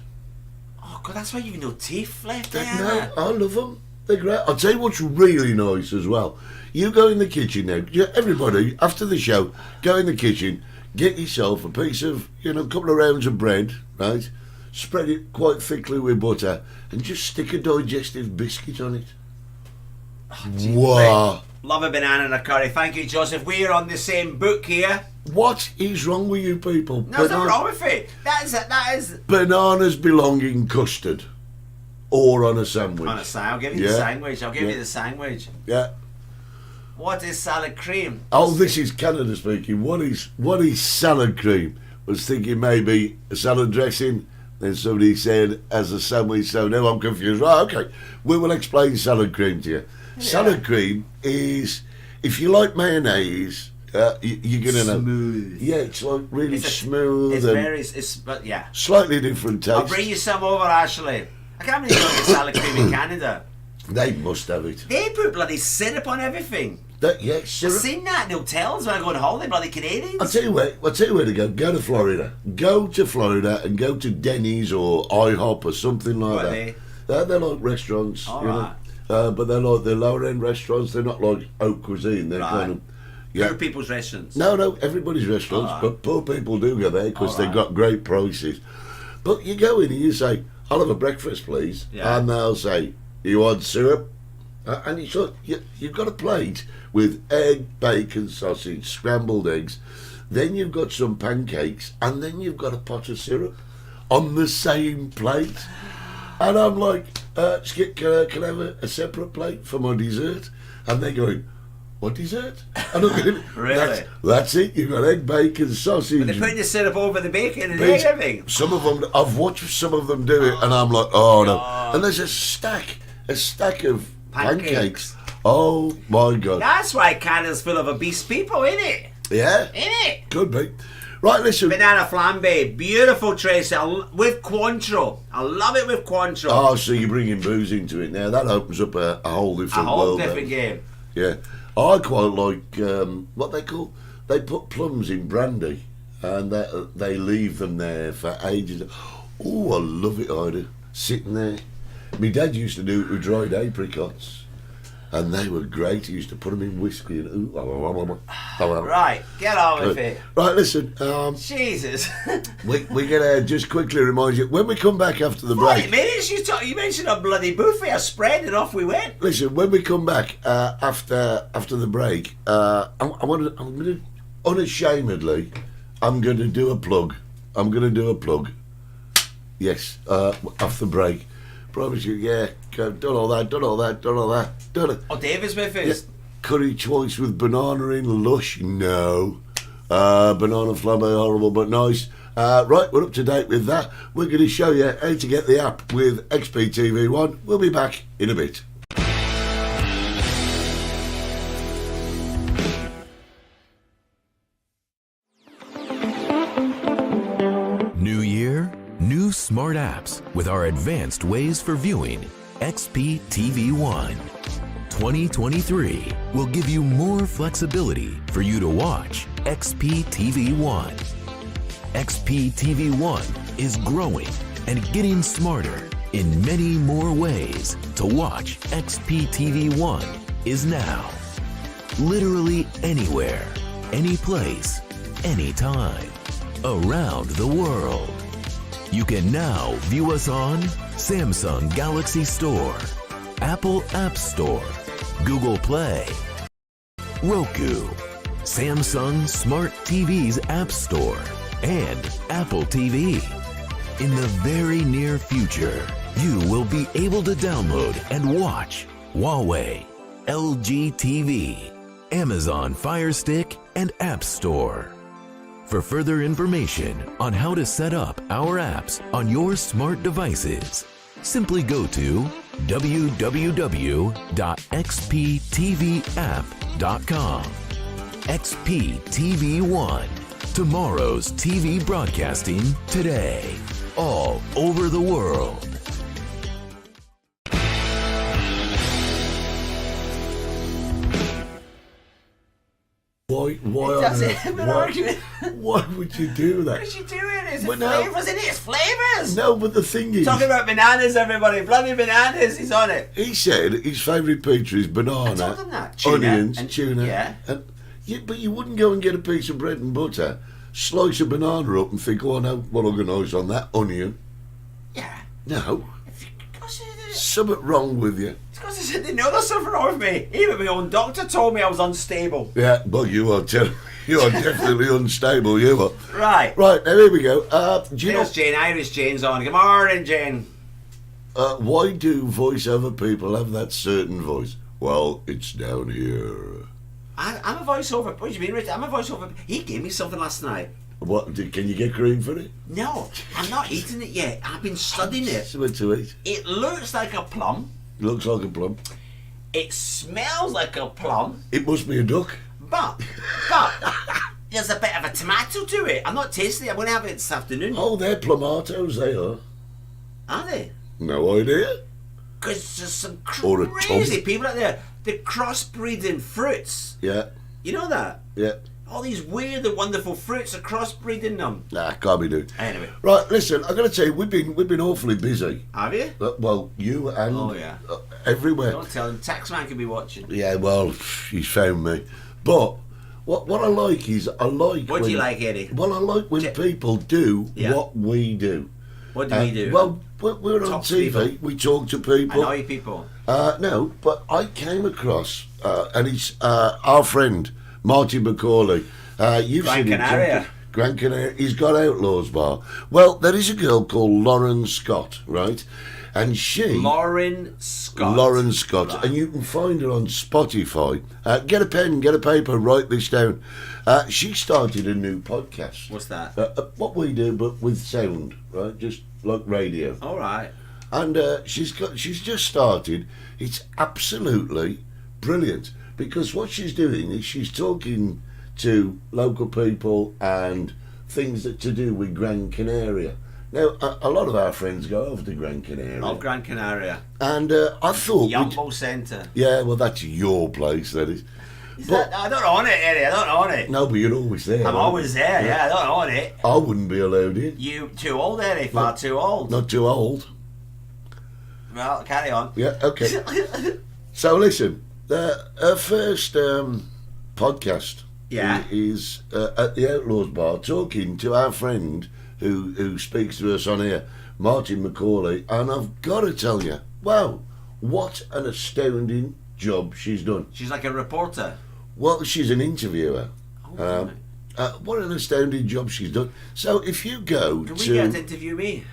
[SPEAKER 4] Oh, God, that's why you've no teeth left,
[SPEAKER 5] No,
[SPEAKER 4] there.
[SPEAKER 5] I love them. They're great. I'll tell you what's really nice as well. You go in the kitchen now. Everybody, after the show, go in the kitchen, get yourself a piece of, a couple of rounds of bread, right? Spread it quite thickly with butter and just stick a digestive biscuit on it. Wow.
[SPEAKER 4] Love a banana and a curry. Thank you, Joseph. We're on the same book here.
[SPEAKER 5] What is wrong with you people?
[SPEAKER 4] No, there's nothing wrong with it. That is
[SPEAKER 5] Bananas belong in custard or on a sandwich.
[SPEAKER 4] on a sandwich. I'll give you the
[SPEAKER 5] Yeah.
[SPEAKER 4] sandwich. I'll give
[SPEAKER 5] Yeah.
[SPEAKER 4] you the sandwich.
[SPEAKER 5] Yeah.
[SPEAKER 4] What is salad cream?
[SPEAKER 5] Oh, this is Canada speaking. What is salad cream? Was thinking maybe a salad dressing. Then somebody said as a sandwich. So now I'm confused. Right, okay. We will explain salad cream to you. Salad cream is, if you like mayonnaise, you're gonna know.
[SPEAKER 4] Smooth.
[SPEAKER 5] Yeah, it's like really
[SPEAKER 4] It's
[SPEAKER 5] smooth
[SPEAKER 4] It's
[SPEAKER 5] and
[SPEAKER 4] very. But yeah.
[SPEAKER 5] slightly different taste.
[SPEAKER 4] I'll bring you some over, Ashley. I can't believe you don't get salad cream in Canada.
[SPEAKER 5] They must have it.
[SPEAKER 4] They put bloody syrup on everything.
[SPEAKER 5] Yeah,
[SPEAKER 4] I've
[SPEAKER 5] syrup.
[SPEAKER 4] seen that in hotels when I go on holiday, bloody Canadians.
[SPEAKER 5] I'll tell you where to go. Go to Florida. Go to Florida and go to Denny's or IHOP or something like
[SPEAKER 4] What are
[SPEAKER 5] that. They're like restaurants,
[SPEAKER 4] All
[SPEAKER 5] you
[SPEAKER 4] right.
[SPEAKER 5] know. But they're lower end restaurants. They're not like haute cuisine. They're
[SPEAKER 4] Right.
[SPEAKER 5] kind of
[SPEAKER 4] Poor people's restaurants.
[SPEAKER 5] No, everybody's restaurants,
[SPEAKER 4] All right.
[SPEAKER 5] but poor people do go there because
[SPEAKER 4] All
[SPEAKER 5] they've
[SPEAKER 4] right.
[SPEAKER 5] got great prices. But you go in and you say, "I'll have a breakfast, please,"
[SPEAKER 4] Yeah.
[SPEAKER 5] and they'll say, "You want syrup?" And you've got a plate with egg, bacon, sausage, scrambled eggs. Then you've got some pancakes, and then you've got a pot of syrup on the same plate. And I'm like, Skip, can I have a separate plate for my dessert? And they're going, what dessert? And I'm going,
[SPEAKER 4] Really?
[SPEAKER 5] That's it. You've got egg, bacon, sausage.
[SPEAKER 4] But they're putting the syrup over the bacon and
[SPEAKER 5] Beans.
[SPEAKER 4] everything.
[SPEAKER 5] Some of them, I've watched some of them do it, and I'm like, oh no. And there's a stack of pancakes. Oh my God.
[SPEAKER 4] That's why Canada's full of obese people, isn't it?
[SPEAKER 5] Yeah.
[SPEAKER 4] Isn't it?
[SPEAKER 5] Could be. Right, listen.
[SPEAKER 4] Banana flambe, beautiful, Tracy, with Cointreau. I love it with Cointreau.
[SPEAKER 5] Oh, so you're bringing booze into it now. That opens up a whole different
[SPEAKER 4] A whole
[SPEAKER 5] world.
[SPEAKER 4] different game.
[SPEAKER 5] Yeah. I quite like what they call. They put plums in brandy, and they leave them there for ages. Oh, I love it. I do. Sitting there. My dad used to do it with dried apricots, and they were great. He used to put them in whiskey and
[SPEAKER 4] Right, get on with it.
[SPEAKER 5] Right, listen.
[SPEAKER 4] Jesus.
[SPEAKER 5] We're gonna just quickly remind you when we come back after the break.
[SPEAKER 4] 40 minutes, you mentioned a bloody buffet, a spread, and off we went.
[SPEAKER 5] Listen, when we come back after the break, I'm going to unashamedly, I'm going to do a plug. Yes, off the break. Promise you, yeah. Done all that.
[SPEAKER 4] Oh, David's with us.
[SPEAKER 5] Yeah. Curry choice with banana in lush? No. Banana flambe, horrible but nice. Right, we're up to date with that. We're going to show you how to get the app with XPTV1. We'll be back in a bit.
[SPEAKER 6] New year, new smart apps with our advanced ways for viewing XPTV1. 2023 will give you more flexibility for you to watch XPTV1. XPTV1 is growing and getting smarter in many more ways. To watch XPTV1 is now. Literally anywhere, any place, anytime, around the world. You can now view us on Samsung Galaxy Store, Apple App Store, Google Play, Roku, Samsung Smart TV's App Store, and Apple TV. In the very near future, you will be able to download and watch Huawei, LG TV, Amazon Fire Stick, and App Store. For further information on how to set up our apps on your smart devices, simply go to www.xptvapp.com. XPTV1, tomorrow's TV broadcasting today, all over the world.
[SPEAKER 5] Why
[SPEAKER 4] That's
[SPEAKER 5] on
[SPEAKER 4] it.
[SPEAKER 5] earth?
[SPEAKER 4] We're arguing.
[SPEAKER 5] Why would you do that?
[SPEAKER 4] What is you doing? It's
[SPEAKER 5] Well, no.
[SPEAKER 4] flavours in it. It's flavours.
[SPEAKER 5] No, but the thing is,
[SPEAKER 4] Talking about bananas, everybody. Bloody bananas. He's on it.
[SPEAKER 5] he said his favourite pizza is banana,
[SPEAKER 4] I told him that. Tuna
[SPEAKER 5] onions,
[SPEAKER 4] and-
[SPEAKER 5] tuna.
[SPEAKER 4] yeah.
[SPEAKER 5] But you wouldn't go and get a piece of bread and butter, slice a banana up and think, oh, I know what organise on that onion.
[SPEAKER 4] Yeah.
[SPEAKER 5] No,
[SPEAKER 4] Gosh,
[SPEAKER 5] something wrong with you.
[SPEAKER 4] it's because they said they know there's something wrong with me. Even my own doctor told me I was unstable.
[SPEAKER 5] Yeah, but you are definitely unstable, you are.
[SPEAKER 4] Right.
[SPEAKER 5] Right, now here we go. Do you know,
[SPEAKER 4] There's Jane, Irish Jane's on. Good morning, Jane.
[SPEAKER 5] why do voiceover people have that certain voice? Well, it's down here.
[SPEAKER 4] I'm a voiceover. What do you mean, Rich? I'm a voiceover. He gave me something last night.
[SPEAKER 5] What, can you get cream for it?
[SPEAKER 4] No, I'm not eating it yet. I've been studying it.
[SPEAKER 5] Something to eat.
[SPEAKER 4] It looks like a plum.
[SPEAKER 5] Looks like a plum.
[SPEAKER 4] It smells like a plum.
[SPEAKER 5] It must be a duck.
[SPEAKER 4] But there's a bit of a tomato to it. I'm not tasting it. I'm going to have it this afternoon.
[SPEAKER 5] Oh, they're plumatos, they are.
[SPEAKER 4] Are they?
[SPEAKER 5] No idea.
[SPEAKER 4] Because there's some
[SPEAKER 5] Or a
[SPEAKER 4] crazy
[SPEAKER 5] tub.
[SPEAKER 4] people out there. They're crossbreeding fruits.
[SPEAKER 5] Yeah,
[SPEAKER 4] You know that?
[SPEAKER 5] yeah.
[SPEAKER 4] All these weird and wonderful fruits are crossbreeding them.
[SPEAKER 5] Nah, can't be doing.
[SPEAKER 4] Anyway.
[SPEAKER 5] Right, listen, I'm going to tell you, we've been awfully busy.
[SPEAKER 4] Have you?
[SPEAKER 5] Well, you and
[SPEAKER 4] Oh, yeah.
[SPEAKER 5] everywhere.
[SPEAKER 4] Don't tell him. Taxman could be watching.
[SPEAKER 5] Yeah, well, he's found me. But what I like is
[SPEAKER 4] What do you like, Eddie?
[SPEAKER 5] Well, I like when people do
[SPEAKER 4] Yeah.
[SPEAKER 5] what we do.
[SPEAKER 4] What do we do?
[SPEAKER 5] Well, we're on
[SPEAKER 4] Talk to
[SPEAKER 5] TV.
[SPEAKER 4] people.
[SPEAKER 5] We talk to
[SPEAKER 4] I
[SPEAKER 5] people.
[SPEAKER 4] know you people.
[SPEAKER 5] No, but I came across, and it's our friend Marty McCauley. You've
[SPEAKER 4] Gran
[SPEAKER 5] seen him.
[SPEAKER 4] Canaria.
[SPEAKER 5] Gran Canaria. He's got Outlaws Bar. Well, there is a girl called Lauren Scott, right? And she...
[SPEAKER 4] Lauren Scott.
[SPEAKER 5] Lauren Scott.
[SPEAKER 4] Right.
[SPEAKER 5] And you can find her on Spotify. Get a pen, get a paper, write this down. She started a new podcast.
[SPEAKER 4] What's that?
[SPEAKER 5] What we do, but with sound, right? Just like radio.
[SPEAKER 4] All right.
[SPEAKER 5] And she's just started. It's absolutely brilliant, because what she's doing is she's talking to local people and things that to do with Gran Canaria. Now, a lot of our friends go over to Gran Canaria.
[SPEAKER 4] Of Gran Canaria.
[SPEAKER 5] And I thought...
[SPEAKER 4] Yumbo Centre.
[SPEAKER 5] Yeah, well, that's your place, that is.
[SPEAKER 4] I don't own it, Eddie. I don't own it.
[SPEAKER 5] No, but you're always there.
[SPEAKER 4] I'm always there, yeah. I don't own it.
[SPEAKER 5] I wouldn't be allowed in.
[SPEAKER 4] You too old, Eddie. Far too old.
[SPEAKER 5] Not too old.
[SPEAKER 4] Well, carry on.
[SPEAKER 5] Yeah, okay. So, listen, her first podcast is at the Outlaws Bar, talking to our friend who speaks to us on here, Martin McCauley, and I've got to tell you, wow, what an astounding job she's done.
[SPEAKER 4] She's like a reporter.
[SPEAKER 5] Well, she's an interviewer.
[SPEAKER 4] Oh, right.
[SPEAKER 5] What an astounding job she's done. So if you go
[SPEAKER 4] Can we get her to interview me?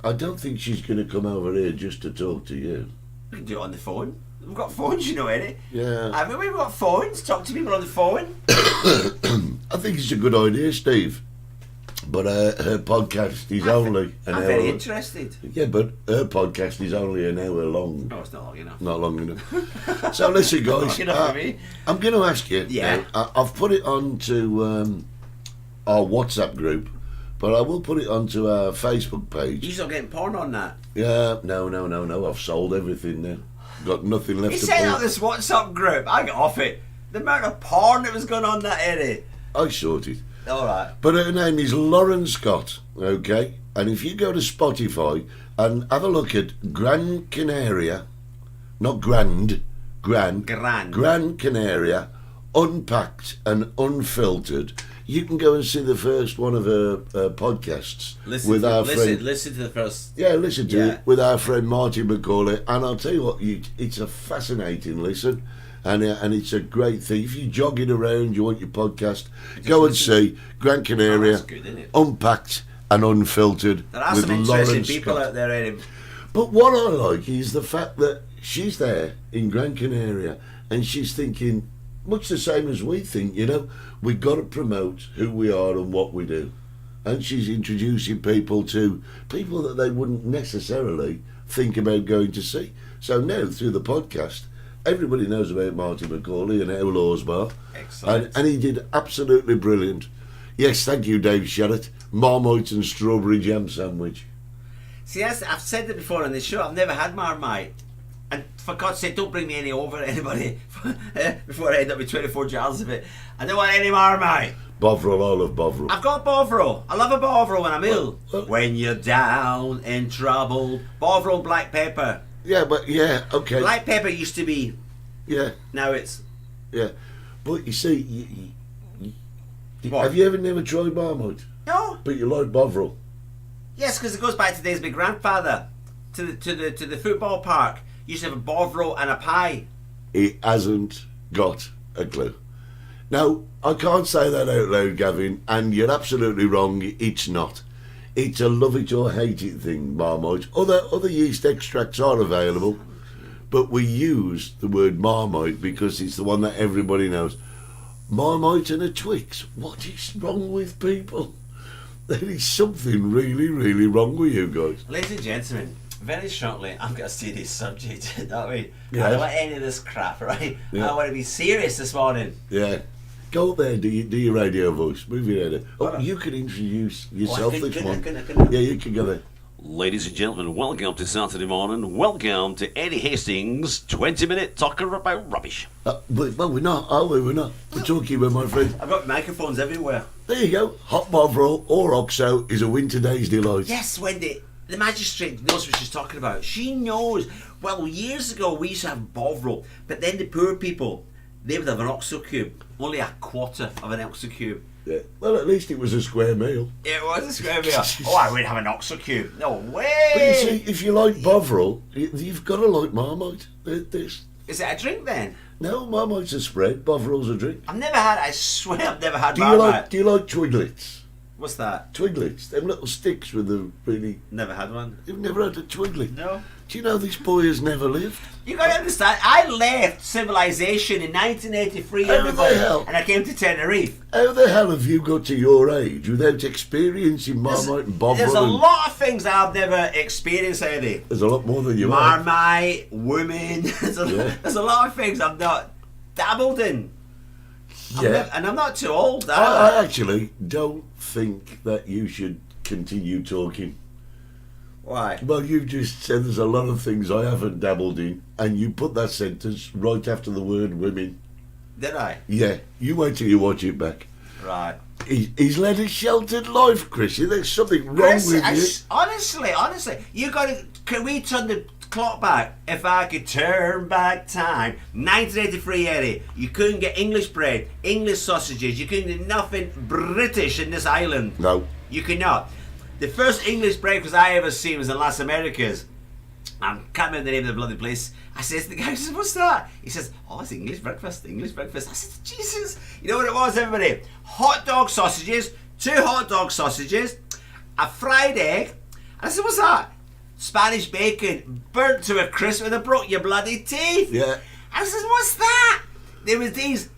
[SPEAKER 5] I don't think she's going to come over here just to talk to you.
[SPEAKER 4] We can do it on the phone. We've got phones, you know, Eddie.
[SPEAKER 5] Yeah.
[SPEAKER 4] Haven't we? We've got phones. Talk to people on the phone.
[SPEAKER 5] I think it's a good idea, Steve. But her podcast is only an hour.
[SPEAKER 4] I'm very interested.
[SPEAKER 5] Yeah, but her podcast is only an hour long.
[SPEAKER 4] No, it's not long enough.
[SPEAKER 5] Not long enough. So listen, guys.
[SPEAKER 4] Long enough for me.
[SPEAKER 5] I'm going to ask you.
[SPEAKER 4] Yeah.
[SPEAKER 5] I've put it onto our WhatsApp group, but I will put it onto our Facebook page.
[SPEAKER 4] You're not getting porn on that.
[SPEAKER 5] Yeah. No. I've sold everything now. Got nothing left
[SPEAKER 4] He
[SPEAKER 5] to
[SPEAKER 4] set
[SPEAKER 5] pull.
[SPEAKER 4] up this WhatsApp group. I got off it. The amount of porn that was going on that, Eddie.
[SPEAKER 5] I sorted.
[SPEAKER 4] All right.
[SPEAKER 5] But her name is Lauren Scott, okay? And if you go to Spotify and have a look at Gran Canaria, not Grand, Gran Canaria, Unpacked and Unfiltered, you can go and see the first one of her podcasts
[SPEAKER 4] Listen to the first.
[SPEAKER 5] Yeah, listen to it with our friend Martin McCauley. And I'll tell you what, it's a fascinating listen. And it's a great thing. If you're jogging around, you want your podcast, go and see Gran Canaria,
[SPEAKER 4] that's good, isn't it?
[SPEAKER 5] Unpacked and Unfiltered.
[SPEAKER 4] There are
[SPEAKER 5] with
[SPEAKER 4] some interesting
[SPEAKER 5] Lauren
[SPEAKER 4] people
[SPEAKER 5] Scott.
[SPEAKER 4] out there, Eddie.
[SPEAKER 5] But what I like is the fact that she's there in Gran Canaria and she's thinking, much the same as we think, you know, we've got to promote who we are and what we do. And she's introducing people to people that they wouldn't necessarily think about going to see. So now, through the podcast, everybody knows about Martin McCauley and Outlaws Bar.
[SPEAKER 4] Excellent.
[SPEAKER 5] And he did absolutely brilliant. Yes, thank you, Dave Sherritt. Marmite and strawberry jam sandwich.
[SPEAKER 4] See, I've said it before on this show. I've never had Marmite. And for God's sake, don't bring me any over, anybody, before I end up with 24 jars of it. I don't want any Marmite.
[SPEAKER 5] Bovril, I love Bovril.
[SPEAKER 4] I've got Bovril. I love a Bovril when I'm ill.
[SPEAKER 5] well-
[SPEAKER 4] When you're down in trouble. Bovril black pepper.
[SPEAKER 5] Yeah, but yeah, okay.
[SPEAKER 4] Black pepper used to be.
[SPEAKER 5] Yeah,
[SPEAKER 4] Now it's.
[SPEAKER 5] yeah. But you see,
[SPEAKER 4] What?
[SPEAKER 5] have you ever never tried Marmite?
[SPEAKER 4] No.
[SPEAKER 5] But you like Bovril.
[SPEAKER 4] Yes, because it goes back to days my grandfather to the football park. Used to have a Bovril and a pie.
[SPEAKER 5] He hasn't got a clue. Now, I can't say that out loud, Gavin, and you're absolutely wrong. It's not. It's a love it or hate it thing, Marmite. Other yeast extracts are available, but we use the word Marmite because it's the one that everybody knows. Marmite and a Twix. What is wrong with people? There is something really, really wrong with you guys.
[SPEAKER 4] Ladies and gentlemen, very shortly, I'm going to serious subject, don't we?
[SPEAKER 5] Yeah.
[SPEAKER 4] I don't want any of this crap, right?
[SPEAKER 5] Yeah.
[SPEAKER 4] I want to be serious this morning.
[SPEAKER 5] Yeah. Go up there, do your radio voice. Move your head. Oh, you can introduce yourself this one. Yeah, you can go there.
[SPEAKER 7] Ladies and gentlemen, welcome to Saturday morning. Welcome to Eddie Hastings' 20-minute talking about rubbish.
[SPEAKER 5] Well, we're not, are we? We're not. We're talking about my friend.
[SPEAKER 4] I've got microphones everywhere.
[SPEAKER 5] There you go. Hot Bovril or Oxo is a winter day's delight.
[SPEAKER 4] Yes, Wendy. The magistrate knows what she's talking about. She knows. Well, years ago we used to have Bovril, but then the poor people, they would have an Oxo cube. Only a quarter of an Oxo cube.
[SPEAKER 5] Yeah. Well, at least it was a square meal.
[SPEAKER 4] It was a square meal. Oh, I would have an Oxo cube. No way.
[SPEAKER 5] But you see, if you like Bovril, you've got to like Marmite.
[SPEAKER 4] Is it a drink then?
[SPEAKER 5] No, Marmite's a spread. Bovril's a drink.
[SPEAKER 4] I've never had. I swear I've never had.
[SPEAKER 5] Do you like Twiglets?
[SPEAKER 4] What's that?
[SPEAKER 5] Twiglets, them little sticks with the really.
[SPEAKER 4] Never had one.
[SPEAKER 5] You've never had a Twiglet?
[SPEAKER 4] No.
[SPEAKER 5] Do you know this boy has never lived?
[SPEAKER 4] You got to understand. I left civilization in 1983,
[SPEAKER 5] How the
[SPEAKER 4] everybody,
[SPEAKER 5] hell?
[SPEAKER 4] and I came to Tenerife.
[SPEAKER 5] How the hell have you got to your age without experiencing Marmite and Bovril?
[SPEAKER 4] There's a lot of things I've never experienced, Eddie.
[SPEAKER 5] There's a lot more than you have.
[SPEAKER 4] Marmite, women. There's a lot of things I've not dabbled in.
[SPEAKER 5] Yeah.
[SPEAKER 4] And I'm not too old.
[SPEAKER 5] I actually don't think that you should continue talking.
[SPEAKER 4] Why?
[SPEAKER 5] Well, you've just said there's a lot of things I haven't dabbled in, and you put that sentence right after the word women.
[SPEAKER 4] Did I?
[SPEAKER 5] Yeah, you wait till you watch it back.
[SPEAKER 4] Right.
[SPEAKER 5] He's led a sheltered life, Chrissy. There's something wrong
[SPEAKER 4] Chris,
[SPEAKER 5] with you.
[SPEAKER 4] honestly, you got to. Can we turn the clock back? If I could turn back time, 1983, Eddie, you couldn't get English bread, English sausages. You couldn't get nothing British in this island.
[SPEAKER 5] No.
[SPEAKER 4] You could not. The first English breakfast I ever seen was in Las Americas. I can't remember the name of the bloody place. I says to the guy, I says, what's that? He says, oh, it's English breakfast, English breakfast. I said, Jesus. You know what it was, everybody? Hot dog sausages, 2 hot dog sausages, a fried egg. And I said, what's that? Spanish bacon, burnt to a crisp, and it broke your bloody teeth.
[SPEAKER 5] Yeah.
[SPEAKER 4] I says, what's that? There was these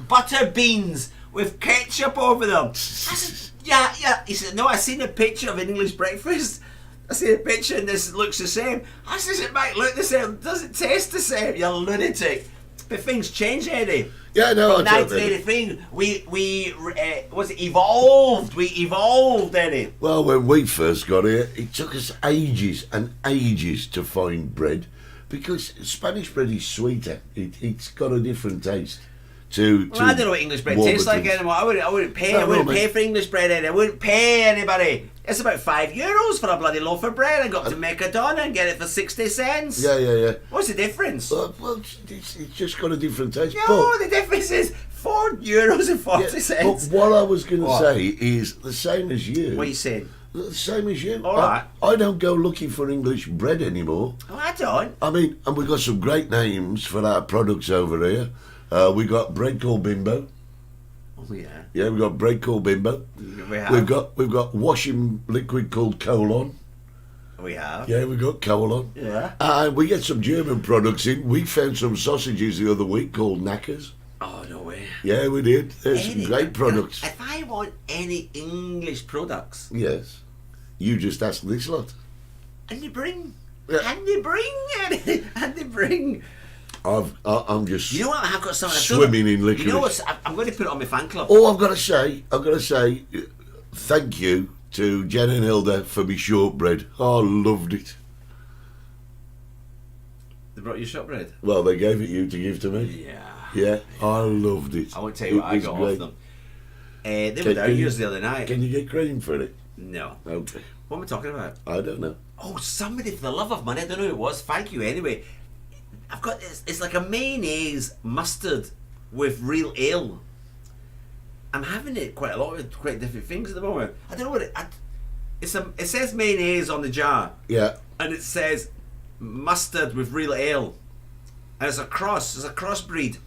[SPEAKER 4] butter beans with ketchup over them. I said, yeah. He said, no, I seen a picture of an English breakfast. I see a picture and this looks the same. I says, it might look the same. Does it taste the same? You lunatic. But things change, Eddie.
[SPEAKER 5] Yeah, no,
[SPEAKER 4] From
[SPEAKER 5] I totally.
[SPEAKER 4] 1983, we evolved. We evolved, Eddie.
[SPEAKER 5] Well, when we first got here, it took us ages and ages to find bread because Spanish bread is sweeter. It's got a different taste.
[SPEAKER 4] Well, I don't know what English bread tastes like anymore. I wouldn't pay for English bread, Eddie. I wouldn't pay anybody. It's about €5 for a bloody loaf of bread. I got to Mercadona and get it for 60 cents.
[SPEAKER 5] Yeah.
[SPEAKER 4] What's the difference?
[SPEAKER 5] Well, it's just got a different taste.
[SPEAKER 4] No, the difference is €4.40.
[SPEAKER 5] But what I was going to say is the same as you.
[SPEAKER 4] What are you saying?
[SPEAKER 5] The same as you.
[SPEAKER 4] All right.
[SPEAKER 5] I don't go looking for English bread anymore.
[SPEAKER 4] Oh, I don't.
[SPEAKER 5] I mean, and we've got some great names for our products over here. We got bread called Bimbo.
[SPEAKER 4] Oh yeah.
[SPEAKER 5] Yeah, we've got bread called Bimbo.
[SPEAKER 4] We have.
[SPEAKER 5] We've got washing liquid called Colon.
[SPEAKER 4] We have.
[SPEAKER 5] Yeah, we've got Colon.
[SPEAKER 4] Yeah.
[SPEAKER 5] And we get some German products in. We found some sausages the other week called Knackers.
[SPEAKER 4] Oh, no way.
[SPEAKER 5] Yeah, we did. There's some great products.
[SPEAKER 4] If I want any English products,
[SPEAKER 5] Yes. You just ask this lot.
[SPEAKER 4] and they bring.
[SPEAKER 5] Yeah.
[SPEAKER 4] And they bring. And they bring.
[SPEAKER 5] I'm just
[SPEAKER 4] You know what? I've got something.
[SPEAKER 5] swimming in licorice.
[SPEAKER 4] You know what? I'm going to put it on my fan club.
[SPEAKER 5] Oh, I've got to say, thank you to Jen and Hilda for me shortbread. I loved it.
[SPEAKER 4] They brought you shortbread?
[SPEAKER 5] Well, they gave it you to give to me. Yeah, I loved it.
[SPEAKER 4] I won't tell you what I
[SPEAKER 5] was
[SPEAKER 4] got
[SPEAKER 5] great.
[SPEAKER 4] off them. They were down yours the other night.
[SPEAKER 5] Can you get cream for it?
[SPEAKER 4] No.
[SPEAKER 5] Okay.
[SPEAKER 4] What am I talking about?
[SPEAKER 5] I don't know.
[SPEAKER 4] Oh, somebody, for the love of money, I don't know who it was. Thank you anyway. I've got this. It's like a mayonnaise mustard with real ale. I'm having it quite a lot with quite different things at the moment. I don't know what it says mayonnaise on the jar.
[SPEAKER 5] Yeah.
[SPEAKER 4] And it says mustard with real ale. And it's a crossbreed.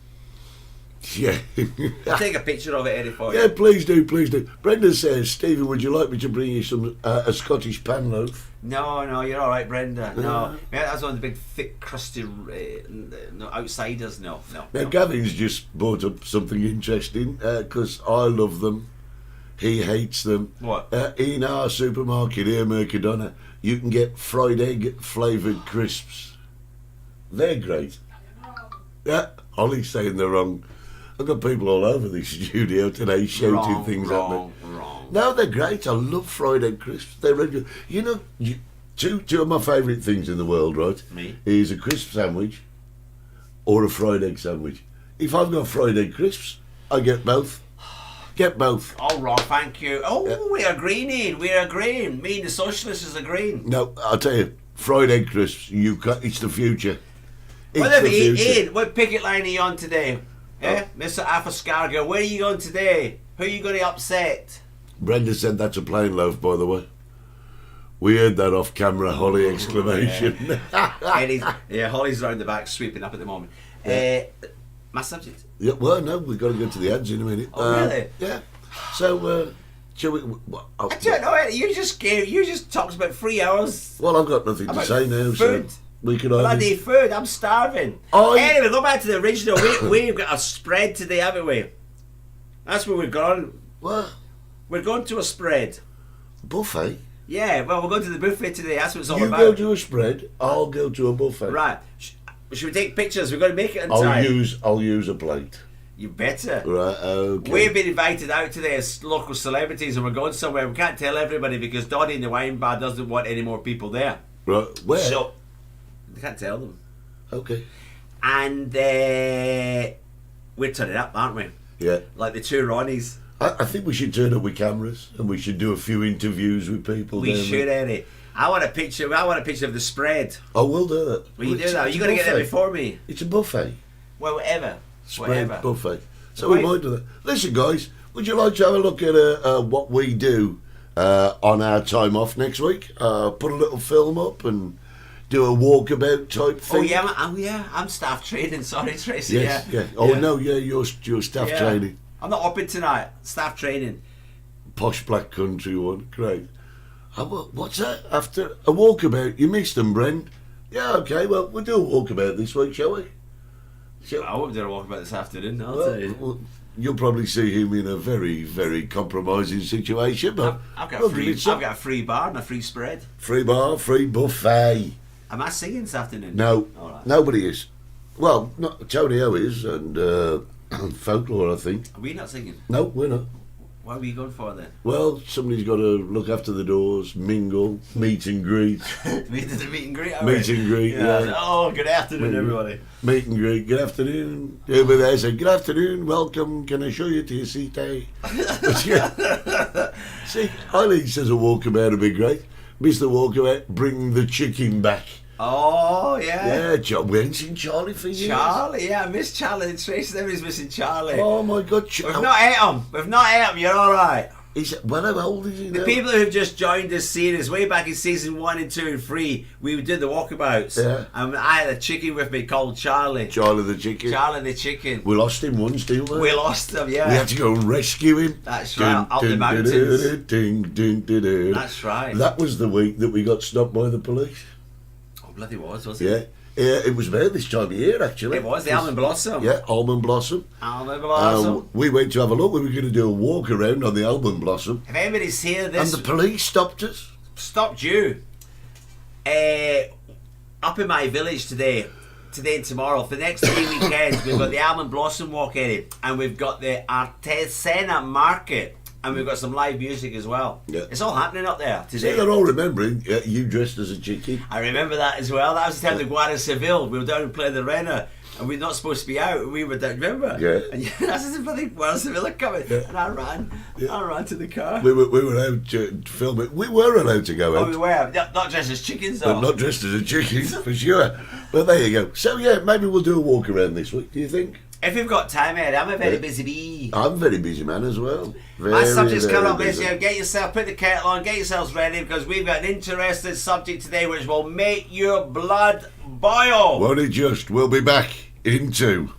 [SPEAKER 5] Yeah.
[SPEAKER 4] I'll take a picture of it, Eddie, for you.
[SPEAKER 5] Yeah, please do. Brenda says, Stephen, would you like me to bring you some a Scottish pan loaf?
[SPEAKER 4] No, you're all right, Brenda. No, that's one of the big, thick, crusty outsiders. No.
[SPEAKER 5] Now, Gavin's just brought up something interesting because I love them. He hates them.
[SPEAKER 4] What?
[SPEAKER 5] In our supermarket here, Mercadona, you can get fried egg flavoured crisps. They're great. Yeah, Ollie's saying they're wrong. I've got people all over the studio today shouting things at me.
[SPEAKER 4] Wrong.
[SPEAKER 5] No, they're great. I love fried egg crisps. They're really, you know, two of my favourite things in the world, right?
[SPEAKER 4] Me?
[SPEAKER 5] Is a crisp sandwich or a fried egg sandwich. If I've got fried egg crisps, I get both. Get both.
[SPEAKER 4] All wrong, thank you. Oh,
[SPEAKER 5] Yeah.
[SPEAKER 4] we're agreeing. Me and the socialists is agreeing.
[SPEAKER 5] No, I'll tell you, fried egg crisps, it's the future. It's
[SPEAKER 4] Whatever,
[SPEAKER 5] the future.
[SPEAKER 4] Ian, what picket line are you on today? Eh? Mr. Affascargo, where are you going today? Who are you going to upset?
[SPEAKER 5] Brenda said that's a plain loaf, by the way. We heard that off camera, Holly exclamation.
[SPEAKER 4] Eddie's, Holly's round the back sweeping up at the moment. My subject.
[SPEAKER 5] Yeah, well, no, we've got to go to the ads in a minute.
[SPEAKER 4] Oh, really?
[SPEAKER 5] Yeah. So, shall we...
[SPEAKER 4] I don't know. You just talked about 3 hours.
[SPEAKER 5] Well, I've got nothing to
[SPEAKER 4] About
[SPEAKER 5] say now,
[SPEAKER 4] food.
[SPEAKER 5] so we can
[SPEAKER 4] Bloody food. I'm starving. Anyway, go back to the original. We've got a spread today, haven't we? That's where we're going.
[SPEAKER 5] What?
[SPEAKER 4] We're going to a spread.
[SPEAKER 5] Buffet?
[SPEAKER 4] Yeah, well, we're going to the buffet today. That's what it's all
[SPEAKER 5] You
[SPEAKER 4] about.
[SPEAKER 5] go to a spread, I'll go to a buffet.
[SPEAKER 4] Right. Should we take pictures? We've got to make it in time.
[SPEAKER 5] I'll use a plate.
[SPEAKER 4] You better.
[SPEAKER 5] Right, okay.
[SPEAKER 4] We've been invited out today as local celebrities and we're going somewhere. We can't tell everybody because Dottie in the wine bar doesn't want any more people there.
[SPEAKER 5] Right, where?
[SPEAKER 4] So, we can't tell them.
[SPEAKER 5] Okay.
[SPEAKER 4] And we're turning up, aren't we?
[SPEAKER 5] Yeah.
[SPEAKER 4] Like the two Ronnies.
[SPEAKER 5] I think we should turn up with cameras and we should do a few interviews with people.
[SPEAKER 4] We should, Eddie. I want a picture of the spread.
[SPEAKER 5] Oh, we'll do that.
[SPEAKER 4] Will you do that? You're going to get there before me.
[SPEAKER 5] It's a buffet.
[SPEAKER 4] Well, whatever.
[SPEAKER 5] Spread
[SPEAKER 4] Whatever.
[SPEAKER 5] buffet. So we might do that. Listen, guys, would you like to have a look at what we do on our time off next week? Put a little film up and do a walkabout type thing.
[SPEAKER 4] Oh yeah, I'm staff training. Sorry, Tracy.
[SPEAKER 5] Yes, yeah. Oh no, yeah, you're staff training.
[SPEAKER 4] I'm not upping tonight. Staff training.
[SPEAKER 5] Posh black country one, great. What's that? After a walkabout, you missed them, Brent. Yeah, okay. Well, we'll do a walkabout this week, shall we?
[SPEAKER 4] I won't do a walkabout this afternoon. I'll tell you.
[SPEAKER 5] Well, you'll probably see him in a very, very compromising situation, but
[SPEAKER 4] I've got a free bar and a free spread.
[SPEAKER 5] Free bar, free buffet.
[SPEAKER 4] Am I singing this afternoon?
[SPEAKER 5] No,
[SPEAKER 4] All right.
[SPEAKER 5] nobody is. Well, Tony O is, and Folklore, I think.
[SPEAKER 4] Are we not singing?
[SPEAKER 5] No, we're not.
[SPEAKER 4] What are you going for then?
[SPEAKER 5] Well, somebody's got to look after the doors, mingle, meet and greet.
[SPEAKER 4] Meet and greet.
[SPEAKER 5] Meet and greet, yeah.
[SPEAKER 4] Oh, good afternoon, everybody.
[SPEAKER 5] Meet and greet. Good afternoon. Over there say, good afternoon, welcome. Can I show you to your seat, eh? See, Eileen says a walkabout would be great. Mr. Walkabout, bring the chicken back.
[SPEAKER 4] Oh, yeah.
[SPEAKER 5] Yeah, we ain't seen Charlie for years.
[SPEAKER 4] Charlie, yeah, I miss Charlie. Tracy, everybody's missing Charlie.
[SPEAKER 5] Oh my God,
[SPEAKER 4] We've not ate him. You're all right.
[SPEAKER 5] Well, how old is he now?
[SPEAKER 4] The people who've just joined this series, way back in season 1 and 2 and 3, we did the walkabouts.
[SPEAKER 5] Yeah.
[SPEAKER 4] And I had a chicken with me called Charlie.
[SPEAKER 5] Charlie the chicken.
[SPEAKER 4] Charlie the chicken.
[SPEAKER 5] We lost him once, didn't we?
[SPEAKER 4] We lost him, yeah.
[SPEAKER 5] We had to go and rescue him.
[SPEAKER 4] That's right, up the mountains. That's right.
[SPEAKER 5] That was the week that we got stopped by the police.
[SPEAKER 4] Oh, bloody wasn't it?
[SPEAKER 5] Yeah, it was about this time of year, actually.
[SPEAKER 4] It was, the almond blossom.
[SPEAKER 5] Yeah, almond blossom.
[SPEAKER 4] Almond blossom.
[SPEAKER 5] We went to have a look. We were going to do a walk around on the almond blossom.
[SPEAKER 4] If anybody's here,
[SPEAKER 5] And the police stopped us.
[SPEAKER 4] Stopped you. Up in my village today and tomorrow, for the next 3 weekends, we've got the almond blossom walk in it, and we've got the artisanal market, and we've got some live music as well.
[SPEAKER 5] Yeah.
[SPEAKER 4] It's all happening up there today.
[SPEAKER 5] See, they're all remembering you dressed as a chicken.
[SPEAKER 4] I remember that as well. That was the time of Guardia Civil. We were down and playing the Renner, and we were not supposed to be out. We were down, remember?
[SPEAKER 5] Yeah.
[SPEAKER 4] And that's the bloody Guardia Civil coming.
[SPEAKER 5] Yeah.
[SPEAKER 4] And I ran to the car.
[SPEAKER 5] We were out to film it. We were allowed to go out.
[SPEAKER 4] Oh, we were. Not dressed as chickens, though.
[SPEAKER 5] But not dressed as a chicken, for sure. But there you go. So, yeah, maybe we'll do a walk around this week, do you think?
[SPEAKER 4] If we've got time, Ed, I'm a very busy bee.
[SPEAKER 5] I'm a very busy man as well.
[SPEAKER 4] My subject's coming up,
[SPEAKER 5] busy.
[SPEAKER 4] basically. Get yourself, put the kettle on, get yourselves ready, because we've got an interesting subject today which will make your blood boil.
[SPEAKER 5] Won't it just? We'll be back in 2.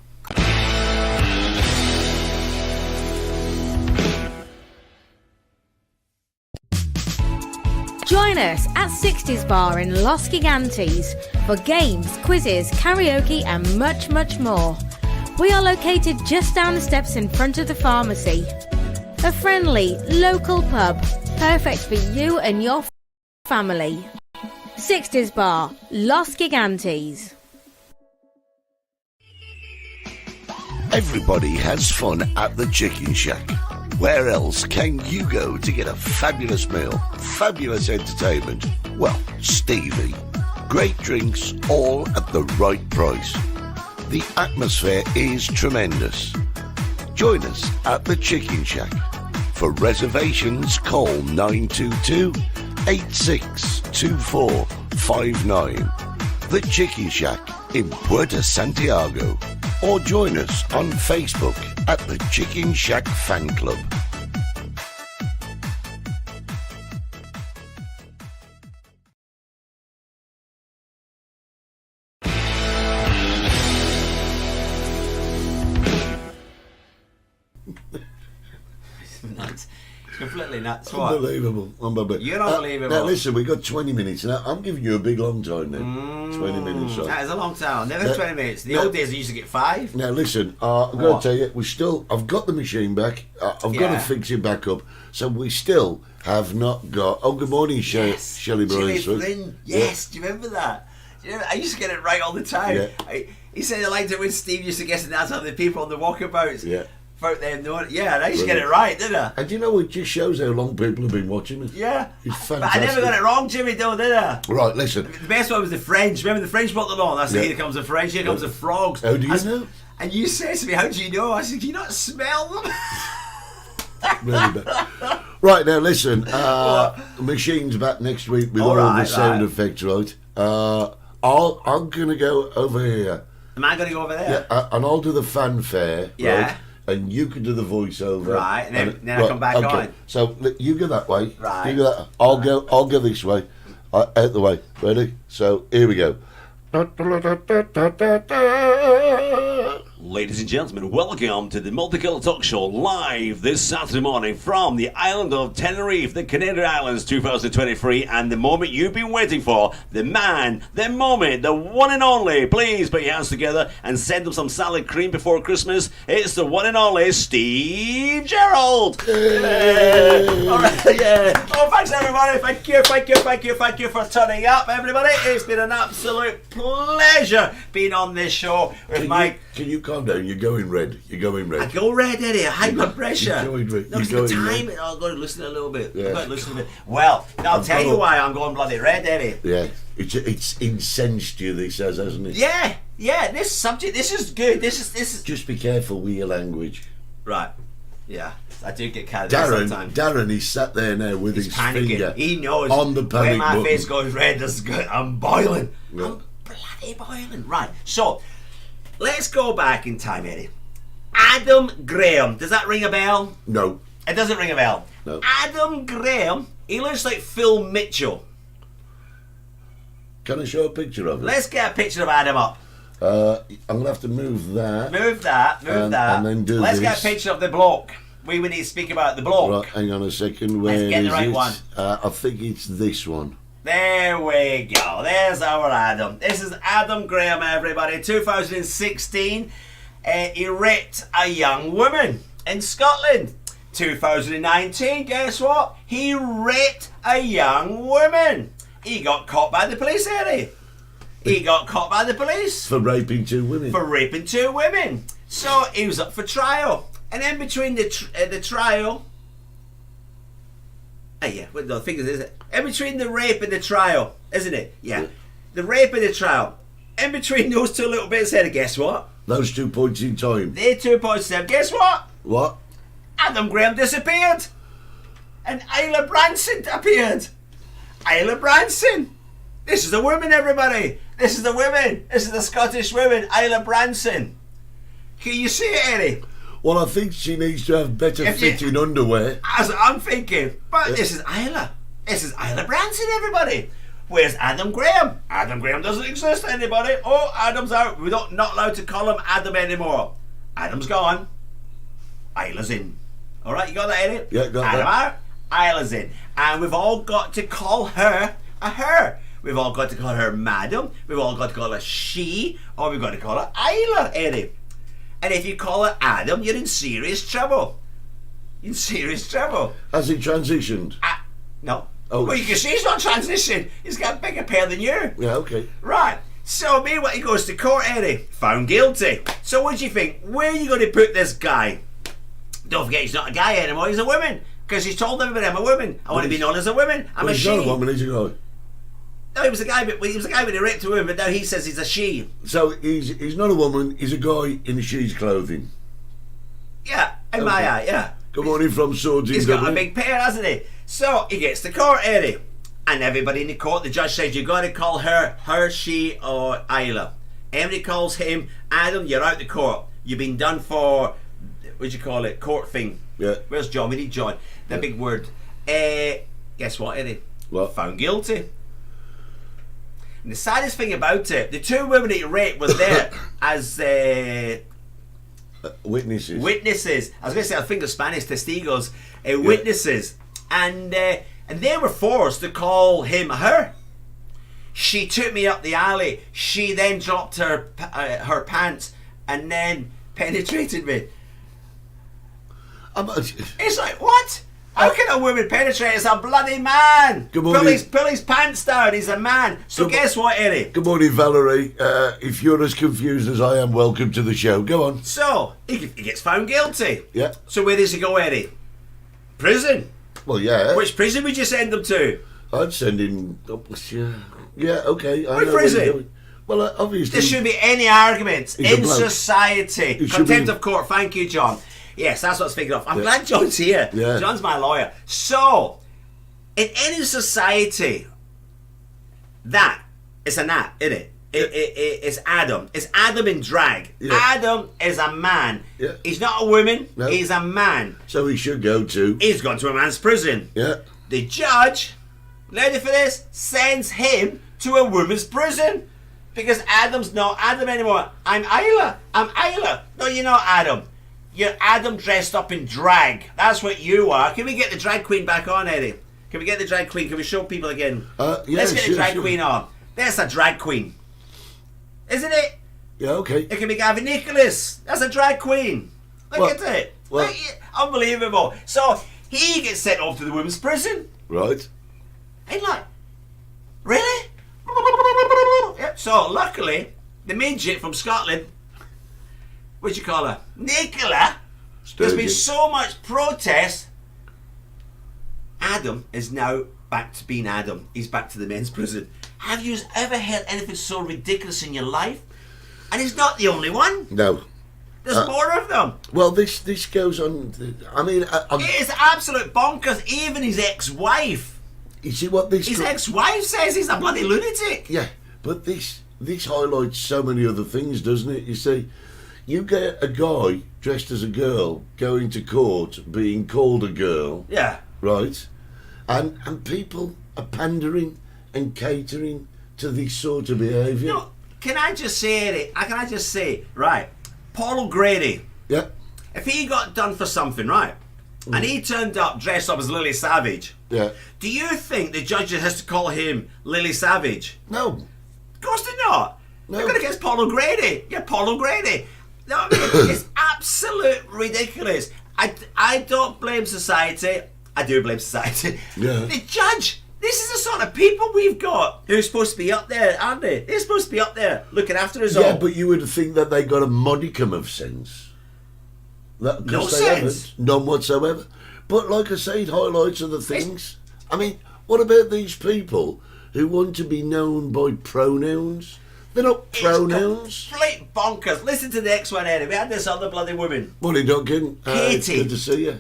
[SPEAKER 1] Join us at 60s Bar in Los Gigantes for games, quizzes, karaoke and much, much more. We are located just down the steps in front of the pharmacy. A friendly, local pub, perfect for you and your family. 60s Bar, Los Gigantes.
[SPEAKER 8] Everybody has fun at the Chicken Shack. Where else can you go to get a fabulous meal, fabulous entertainment? Well, Stevie. Great drinks, all at the right price. The atmosphere is tremendous. Join us at the Chicken Shack. For reservations, call 922-862459. The Chicken Shack in Puerto Santiago. Or join us on Facebook at the Chicken Shack Fan Club.
[SPEAKER 4] Completely nuts. What?
[SPEAKER 5] Unbelievable.
[SPEAKER 4] You're unbelievable.
[SPEAKER 5] Now listen, we got 20 minutes. Now I'm giving you a big long time now. 20 minutes. So.
[SPEAKER 4] That is a long time. Never 20 minutes. The old days I used to get 5.
[SPEAKER 5] Now listen, I'm going to tell you, I've got the machine back. I've got to fix it back up. So we still have not got. Oh, good morning, Shelley Bryan.
[SPEAKER 4] Yes, do you remember that? I used to get it right all the time.
[SPEAKER 5] Yeah.
[SPEAKER 4] He said he liked it when Steve used to guess and that's how the people on the walkabouts.
[SPEAKER 5] Yeah.
[SPEAKER 4] And I used to get it right, didn't I?
[SPEAKER 5] And you know, it just shows how long people have been watching it.
[SPEAKER 4] Yeah.
[SPEAKER 5] It's fantastic.
[SPEAKER 4] But I never got it wrong, Jimmy, though, did I?
[SPEAKER 5] Right, listen.
[SPEAKER 4] The best one was the French. Remember the French brought them on? That's here comes the French, here comes the frogs.
[SPEAKER 5] How do you know?
[SPEAKER 4] And you said to me, how do you know? I said, can you not smell them?
[SPEAKER 5] Really bad. Right, now listen. The machine's back next week with all the sound effects, right? I'm going to go over here.
[SPEAKER 4] Am I going to go over there?
[SPEAKER 5] Yeah, and I'll do the fanfare.
[SPEAKER 4] Yeah.
[SPEAKER 5] Right? And you can do the voiceover.
[SPEAKER 4] Right, and then I come back on.
[SPEAKER 5] So you go that way.
[SPEAKER 4] Right.
[SPEAKER 5] You go that. I'll go this way. Out the way. Ready? So here we go.
[SPEAKER 7] Ladies and gentlemen, welcome to the Multicoloured Talk Show live this Saturday morning from the island of Tenerife, the Canary Islands 2023, and the moment you've been waiting for, the man, the moment, the one and only. Please put your hands together and send them some salad cream before Christmas. It's the one and only Steve Gerald. All right, yeah. Oh, thanks everybody. Thank you for turning up, everybody. It's been an absolute pleasure being on this show with Mike.
[SPEAKER 5] Can you calm down? You're going red. I
[SPEAKER 4] go red, Eddie. I high blood pressure.
[SPEAKER 5] You're going red.
[SPEAKER 4] No, it's the time. I'll go and listen a little bit. Yeah. Well, now I'll tell you why I'm going bloody red, Eddie.
[SPEAKER 5] Yeah. It's incensed you, this has, hasn't it?
[SPEAKER 4] Yeah. This subject, this is good. This is.
[SPEAKER 5] Just be careful with your language.
[SPEAKER 4] Right. Yeah. I do get carried away sometimes.
[SPEAKER 5] Darren, he's sat there now with his
[SPEAKER 4] panicking.
[SPEAKER 5] finger.
[SPEAKER 4] He knows
[SPEAKER 5] on the panic
[SPEAKER 4] when my
[SPEAKER 5] button.
[SPEAKER 4] face goes red. This is good. I'm boiling.
[SPEAKER 5] Yeah.
[SPEAKER 4] I'm bloody boiling. Right. So. Let's go back in time, Eddie. Adam Graham. Does that ring a bell?
[SPEAKER 5] No.
[SPEAKER 4] It doesn't ring a bell.
[SPEAKER 5] No.
[SPEAKER 4] Adam Graham, he looks like Phil Mitchell.
[SPEAKER 5] Can I show a picture of him?
[SPEAKER 4] Let's get a picture of Adam up.
[SPEAKER 5] I'm going to have to move that.
[SPEAKER 4] Move that.
[SPEAKER 5] And then do
[SPEAKER 4] Let's
[SPEAKER 5] this.
[SPEAKER 4] get a picture of the bloke. We need to speak about the bloke.
[SPEAKER 5] Right, hang on a second. Where
[SPEAKER 4] Let's get the right
[SPEAKER 5] it?
[SPEAKER 4] one.
[SPEAKER 5] I think it's this one.
[SPEAKER 4] There we go. There's our Adam. This is Adam Graham, everybody. 2016, he raped a young woman in Scotland. 2019, guess what? He raped a young woman. He got caught by the police, Eddie. He got caught by the police.
[SPEAKER 5] For raping 2 women.
[SPEAKER 4] For raping 2 women. So he was up for trial. And in between the trial... the thing is, in between the rape and the trial, isn't it? Yeah. The rape and the trial. In between those 2 little bits here, guess what?
[SPEAKER 5] Those 2 points in time.
[SPEAKER 4] They're 2 points in time. Guess what?
[SPEAKER 5] What?
[SPEAKER 4] Adam Graham disappeared. And Isla Branson appeared. Isla Branson. This is the woman, everybody. This is the women. This is the Scottish women. Isla Branson. Can you see it, Eddie?
[SPEAKER 5] Well, I think she needs to have better fitting underwear.
[SPEAKER 4] As I'm thinking. But this is Isla. This is Isla Branson, everybody. Where's Adam Graham? Adam Graham doesn't exist, anybody. Oh, Adam's out. We're not allowed to call him Adam anymore. Adam's gone. Isla's in. Alright, you got that, Eddie?
[SPEAKER 5] Yeah, got
[SPEAKER 4] Adam
[SPEAKER 5] that.
[SPEAKER 4] out. Isla's in. And we've all got to call her a her. We've all got to call her madam. We've all got to call her she. Or we've got to call her Isla, Eddie. And if you call her Adam, you're in serious trouble. In serious trouble.
[SPEAKER 5] Has he transitioned?
[SPEAKER 4] No.
[SPEAKER 5] Oh.
[SPEAKER 4] Well, you can see he's not transitioned. He's got a bigger pair than you.
[SPEAKER 5] Yeah, okay.
[SPEAKER 4] Right. So, meanwhile, he goes to court, Eddie. Found guilty. So, what do you think? Where are you going to put this guy? Don't forget, he's not a guy anymore. He's a woman. Because he's told everybody, I'm a woman. I want to be known as a woman. I'm a she.
[SPEAKER 5] He's not a woman, he's a guy.
[SPEAKER 4] No, he was a guy, but he was a guy when he raped a woman, but now he says he's a she.
[SPEAKER 5] So he's not a woman, he's a guy in she's clothing.
[SPEAKER 4] Yeah, in my eye, yeah.
[SPEAKER 5] Come on in from Swords in
[SPEAKER 4] He's got a
[SPEAKER 5] Dublin.
[SPEAKER 4] big pair, hasn't he? So he gets to court, Eddie. And everybody in the court, the judge says, you've got to call her, she, or Isla. Everybody calls him Adam, you're out the court. You've been done for, what do you call it, court thing.
[SPEAKER 5] Yeah.
[SPEAKER 4] Where's John? We need John. The big word. Guess what, Eddie?
[SPEAKER 5] What?
[SPEAKER 4] Found guilty. And the saddest thing about it, the 2 women that he raped was there as
[SPEAKER 5] Witnesses.
[SPEAKER 4] Witnesses. I was going to say, I think of Spanish, testigos. Witnesses. And they were forced to call him her. She took me up the alley. She then dropped her pants and then penetrated me. It's like, what? How can a woman penetrate? It's a bloody man.
[SPEAKER 5] Good morning.
[SPEAKER 4] Pull his pants down. He's a man. So guess what, Eddie?
[SPEAKER 5] Good morning, Valerie. If you're as confused as I am, welcome to the show. Go on.
[SPEAKER 4] So, he gets found guilty.
[SPEAKER 5] Yeah.
[SPEAKER 4] So where does he go, Eddie? Prison.
[SPEAKER 5] Well, yeah.
[SPEAKER 4] Which prison would you send him to?
[SPEAKER 5] I'd send him... Yeah, okay. I
[SPEAKER 4] Which
[SPEAKER 5] know where
[SPEAKER 4] prison?
[SPEAKER 5] you're going. Well, obviously...
[SPEAKER 4] There shouldn't be any arguments
[SPEAKER 5] He's a
[SPEAKER 4] in
[SPEAKER 5] bloke.
[SPEAKER 4] society.
[SPEAKER 5] He should
[SPEAKER 4] Contempt
[SPEAKER 5] be-
[SPEAKER 4] of court. Thank you, John. Yes, that's what's figured off. I'm glad John's here.
[SPEAKER 5] Yeah.
[SPEAKER 4] John's my lawyer. So, in any society, that is a nat, isn't it? It's Adam. It's Adam in drag.
[SPEAKER 5] Yeah.
[SPEAKER 4] Adam is a man.
[SPEAKER 5] Yeah.
[SPEAKER 4] He's not a woman.
[SPEAKER 5] No.
[SPEAKER 4] He's a man.
[SPEAKER 5] So he should go to...
[SPEAKER 4] He's gone to a man's prison.
[SPEAKER 5] Yeah.
[SPEAKER 4] The judge, ready for this, sends him to a woman's prison. Because Adam's not Adam anymore. I'm Isla. No, you're not Adam. You're Adam dressed up in drag. That's what you are. Can we get the drag queen back on, Eddie? Can we get the drag queen? Can we show people again?
[SPEAKER 5] Yeah,
[SPEAKER 4] Let's get the drag
[SPEAKER 5] sure.
[SPEAKER 4] queen on. That's a drag queen. Isn't it?
[SPEAKER 5] Yeah, okay.
[SPEAKER 4] It can be Gavin Nicholas. That's a drag queen. Look
[SPEAKER 5] Well-
[SPEAKER 4] at it.
[SPEAKER 5] well-
[SPEAKER 4] Unbelievable. So he gets sent off to the women's prison.
[SPEAKER 5] Right.
[SPEAKER 4] And like, really? Yep. So luckily, the midget from Scotland, what do you call her? Nicola. There's been so much protest. Adam is now back to being Adam. He's back to the men's prison. Have you ever heard anything so ridiculous in your life? And he's not the only one.
[SPEAKER 5] No.
[SPEAKER 4] There's more of them.
[SPEAKER 5] Well, this goes on... I mean...
[SPEAKER 4] It is absolute bonkers. Even his ex-wife.
[SPEAKER 5] you see what this...
[SPEAKER 4] His ex-wife says he's a bloody lunatic.
[SPEAKER 5] Yeah, but this highlights so many other things, doesn't it? You see, you get a guy dressed as a girl going to court being called a girl,
[SPEAKER 4] Yeah.
[SPEAKER 5] right? And people are pandering and catering to this sort of behaviour.
[SPEAKER 4] No, can I just say, right, Paul O'Grady,
[SPEAKER 5] Yeah,
[SPEAKER 4] if he got done for something, right, and he turned up dressed up as Lily Savage,
[SPEAKER 5] yeah.
[SPEAKER 4] do you think the judge has to call him Lily Savage?
[SPEAKER 5] No,
[SPEAKER 4] Of course they're not.
[SPEAKER 5] No.
[SPEAKER 4] They're going against Paul O'Grady. Yeah, Paul O'Grady. No, I mean, it's absolute ridiculous. I don't blame society. I do blame society.
[SPEAKER 5] Yeah.
[SPEAKER 4] The judge. This is the sort of people we've got who are supposed to be up there, aren't they? They're supposed to be up there looking after us
[SPEAKER 5] yeah,
[SPEAKER 4] all.
[SPEAKER 5] but you would think that they got a modicum of sense. That, 'cause
[SPEAKER 4] No
[SPEAKER 5] they
[SPEAKER 4] sense.
[SPEAKER 5] haven't. None whatsoever. But like I say, it highlights other things. I mean, what about these people who want to be known by pronouns? They're not pronouns.
[SPEAKER 4] It's complete bonkers. Listen to the next one, Eddie. We had this other bloody woman.
[SPEAKER 5] Morning, Duncan. It's
[SPEAKER 4] Katie.
[SPEAKER 5] good to see you.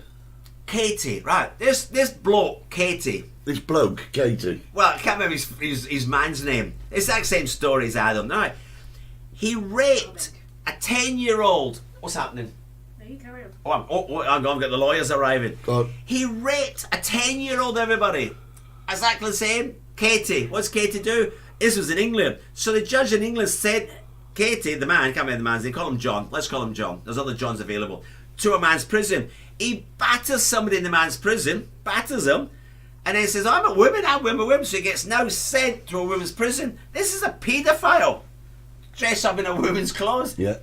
[SPEAKER 4] Katie, right. This bloke, Katie.
[SPEAKER 5] This bloke, Katie.
[SPEAKER 4] Well, I can't remember his man's name. It's that same story as Adam. Right. He raped a 10-year-old. What's happening?
[SPEAKER 9] No, you carry on.
[SPEAKER 4] I've got the lawyers arriving.
[SPEAKER 5] Go on.
[SPEAKER 4] He raped a 10-year-old, everybody. Exactly the same. Katie. What's Katie do? This was in England. So the judge in England said, Katie, the man, can't remember the man's name, call him John. Let's call him John. There's other Johns available. To a man's prison. He batters somebody in the man's prison, batters him, and then says, I'm a woman. So he gets now sent to a woman's prison. This is a paedophile. Dressed up in a woman's clothes.
[SPEAKER 5] Yeah.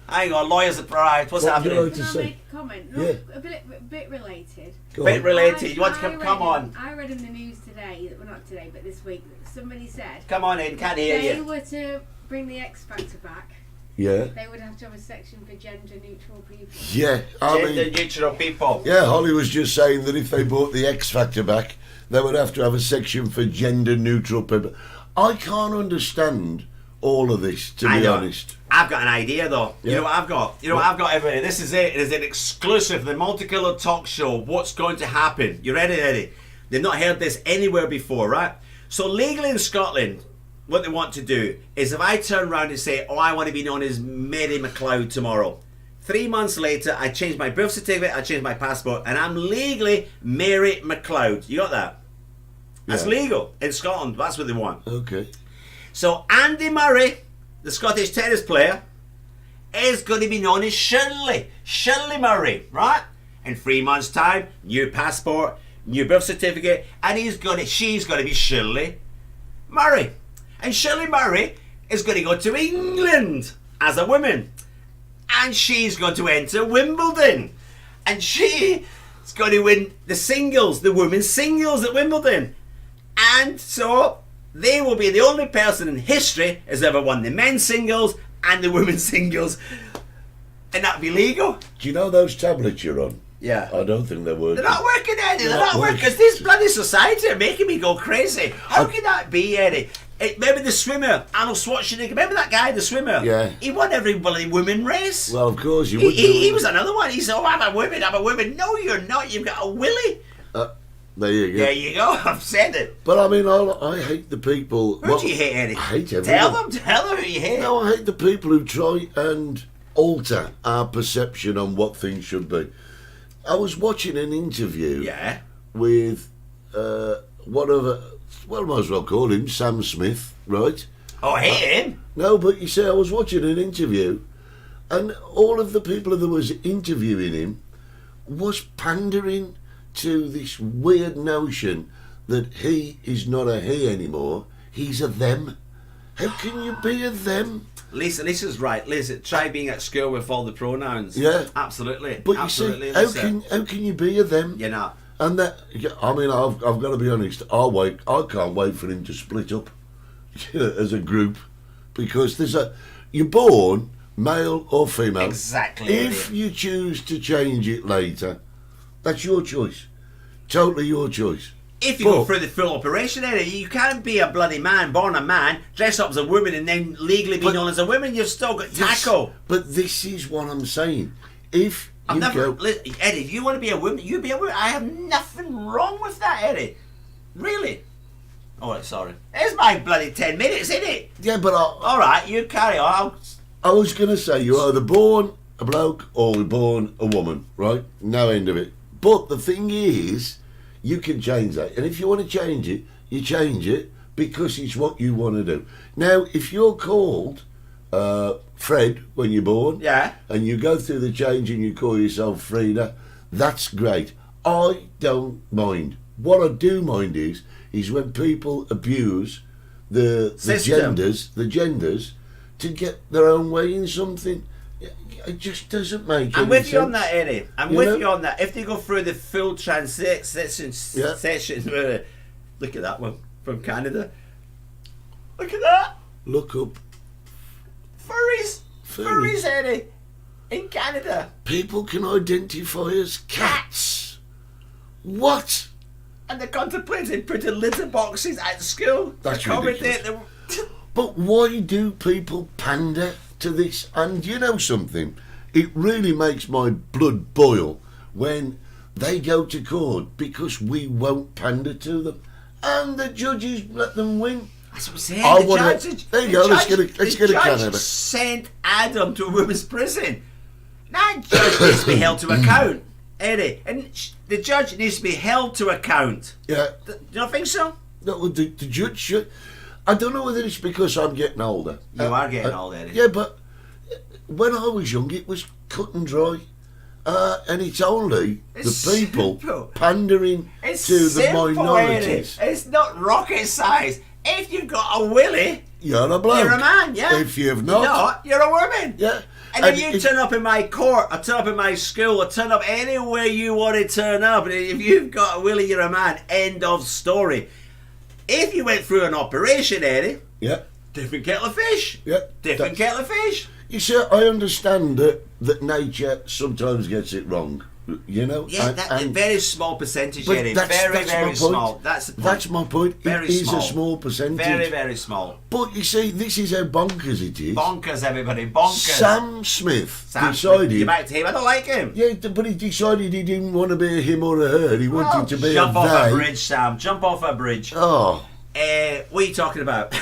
[SPEAKER 4] Hang on, lawyers have arrived. What's
[SPEAKER 5] What would you
[SPEAKER 4] happening?
[SPEAKER 5] like to
[SPEAKER 9] Can I
[SPEAKER 5] say?
[SPEAKER 9] make a comment?
[SPEAKER 5] Yeah.
[SPEAKER 9] A bit related.
[SPEAKER 5] Go
[SPEAKER 4] Bit
[SPEAKER 5] on.
[SPEAKER 4] related. You want to come?
[SPEAKER 9] read
[SPEAKER 4] Come
[SPEAKER 9] in-
[SPEAKER 4] on.
[SPEAKER 9] I read in the news today, well not today, but this week, that somebody said
[SPEAKER 4] Come on in. Can't hear
[SPEAKER 9] they
[SPEAKER 4] you.
[SPEAKER 9] were to bring the X Factor back,
[SPEAKER 5] Yeah.
[SPEAKER 9] they would have to have a section for gender neutral people.
[SPEAKER 5] Yeah. I
[SPEAKER 4] Gender
[SPEAKER 5] mean,
[SPEAKER 4] neutral people.
[SPEAKER 5] yeah, Holly was just saying that if they brought the X Factor back, they would have to have a section for gender neutral people. I can't understand all of this, to
[SPEAKER 4] I
[SPEAKER 5] be
[SPEAKER 4] know.
[SPEAKER 5] honest.
[SPEAKER 4] I've got an idea though. You
[SPEAKER 5] Yeah.
[SPEAKER 4] know what I've got? You know what I've got, everybody? This is it. It is an exclusive, the Multicoloured Talk Show. What's going to happen? You ready, Eddie? They've not heard this anywhere before, right? So legally in Scotland, what they want to do is if I turn around and say, I want to be known as Mary McLeod tomorrow. 3 months later, I change my birth certificate, I change my passport, and I'm legally Mary McLeod. You got that? That's
[SPEAKER 5] Yeah.
[SPEAKER 4] legal in Scotland. That's what they want.
[SPEAKER 5] Okay.
[SPEAKER 4] So Andy Murray, the Scottish tennis player, is going to be known as Shirley Murray, right? In 3 months' time, new passport, new birth certificate, and she's going to be Shirley Murray. And Shirley Murray is going to go to England as a woman. And she's going to enter Wimbledon. And she is going to win the women's singles at Wimbledon. And so they will be the only person in history has ever won the men's singles and the women's singles. And that'd be legal.
[SPEAKER 5] Do you know those tablets you're on?
[SPEAKER 4] Yeah.
[SPEAKER 5] I don't think they're working.
[SPEAKER 4] They're not working, Eddie. They're not working. Because this bloody society are making me go crazy. How can that be, Eddie? Remember the swimmer, Arnold Schwarzenegger? Remember that guy, the swimmer?
[SPEAKER 5] Yeah.
[SPEAKER 4] He won every bloody women race.
[SPEAKER 5] Well, of course you would.
[SPEAKER 4] He was another one. He said, "Oh, I'm a woman. No, you're not. You've got a willy."
[SPEAKER 5] There you go.
[SPEAKER 4] There you go. I've said it.
[SPEAKER 5] But I mean, I hate the people.
[SPEAKER 4] Who do you hate, Eddie?
[SPEAKER 5] I hate everyone.
[SPEAKER 4] Tell them who you hate.
[SPEAKER 5] No, I hate the people who try and alter our perception on what things should be. I was watching an interview
[SPEAKER 4] Yeah.
[SPEAKER 5] with one of I might as well call him Sam Smith, right?
[SPEAKER 4] Oh, I hate him.
[SPEAKER 5] No, but you see, I was watching an interview, and all of the people that was interviewing him was pandering to this weird notion that he is not a he anymore, he's a them. How can you be a them?
[SPEAKER 4] Lisa's right. Lisa, try being at school with all the pronouns.
[SPEAKER 5] Yeah.
[SPEAKER 4] Absolutely.
[SPEAKER 5] But
[SPEAKER 4] Absolutely,
[SPEAKER 5] you
[SPEAKER 4] Lisa.
[SPEAKER 5] see, how can you be a them?
[SPEAKER 4] You're not.
[SPEAKER 5] And that, I mean, I've got to be honest, I can't wait for him to split up as a group, because you're born male or female.
[SPEAKER 4] Exactly.
[SPEAKER 5] If you choose to change it later, that's your choice. Totally your choice.
[SPEAKER 4] If you go through the full operation, Eddie, you can't be a bloody man, born a man, dress up as a woman, and then legally be known as a woman. You've still got tackle.
[SPEAKER 5] But this is what I'm saying. If you
[SPEAKER 4] Eddie, if you want to be a woman, you be a woman. I have nothing wrong with that, Eddie. Really? Oh, sorry. It's my bloody 10 minutes, isn't it?
[SPEAKER 5] Yeah, but
[SPEAKER 4] all right, you carry on.
[SPEAKER 5] I was going to say, you're either born a bloke or you're born a woman, right? No end of it. But the thing is, you can change that. And if you want to change it, you change it because it's what you want to do. Now, if you're called Fred when you're born,
[SPEAKER 4] yeah,
[SPEAKER 5] and you go through the change and you call yourself Frida, that's great. I don't mind. What I do mind is when people abuse the genders to get their own way in something. It just doesn't make any sense.
[SPEAKER 4] I'm with you on that, Eddie. I'm with you on that. If they go through the full transition session, look at that one from Canada. Look at that.
[SPEAKER 5] Look up.
[SPEAKER 4] Furries, Eddie. In Canada.
[SPEAKER 5] People can identify as cats. What?
[SPEAKER 4] And they're contemplating putting litter boxes at school.
[SPEAKER 5] That's ridiculous. But why do people pander to this? And you know something? It really makes my blood boil when they go to court because we won't pander to them. And the judges let them win.
[SPEAKER 4] That's what I'm saying.
[SPEAKER 5] There you go, let's get a Canada.
[SPEAKER 4] The judge sent Adam to a women's prison. That judge needs to be held to account, Eddie. And the judge needs to be held to account.
[SPEAKER 5] Yeah.
[SPEAKER 4] Do you not think so?
[SPEAKER 5] No, the judge should. I don't know whether it's because I'm getting older.
[SPEAKER 4] You are getting older, Eddie.
[SPEAKER 5] Yeah, but when I was young, it was cut and dry. And it's only the people pandering to the minorities.
[SPEAKER 4] Eddie. It's not rocket science. If you've got a willy,
[SPEAKER 5] you're a bloke.
[SPEAKER 4] You're a man, yeah.
[SPEAKER 5] If you've not,
[SPEAKER 4] you're a woman.
[SPEAKER 5] Yeah.
[SPEAKER 4] And if you turn up in my court, or turn up in my school, or turn up anywhere you want to turn up, and if you've got a willy, you're a man. End of story. If you went through an operation, Eddie,
[SPEAKER 5] yeah,
[SPEAKER 4] different kettle of fish.
[SPEAKER 5] Yeah,
[SPEAKER 4] different kettle of fish.
[SPEAKER 5] You see, I understand that nature sometimes gets it wrong. You know,
[SPEAKER 4] yeah, that's a very small percentage, Eddie. Very small. That's the point.
[SPEAKER 5] That's my point.
[SPEAKER 4] Very
[SPEAKER 5] it is
[SPEAKER 4] small.
[SPEAKER 5] A small percentage.
[SPEAKER 4] Very small.
[SPEAKER 5] But you see, this is how bonkers it is.
[SPEAKER 4] Bonkers, everybody. Bonkers.
[SPEAKER 5] Sam Smith decided.
[SPEAKER 4] You're back to him. I don't like him.
[SPEAKER 5] Yeah, but he decided he didn't want to be a him or a her. He wanted to be a they.
[SPEAKER 4] Jump off a bridge, Sam. Jump off a bridge.
[SPEAKER 5] Oh.
[SPEAKER 4] What are you talking about?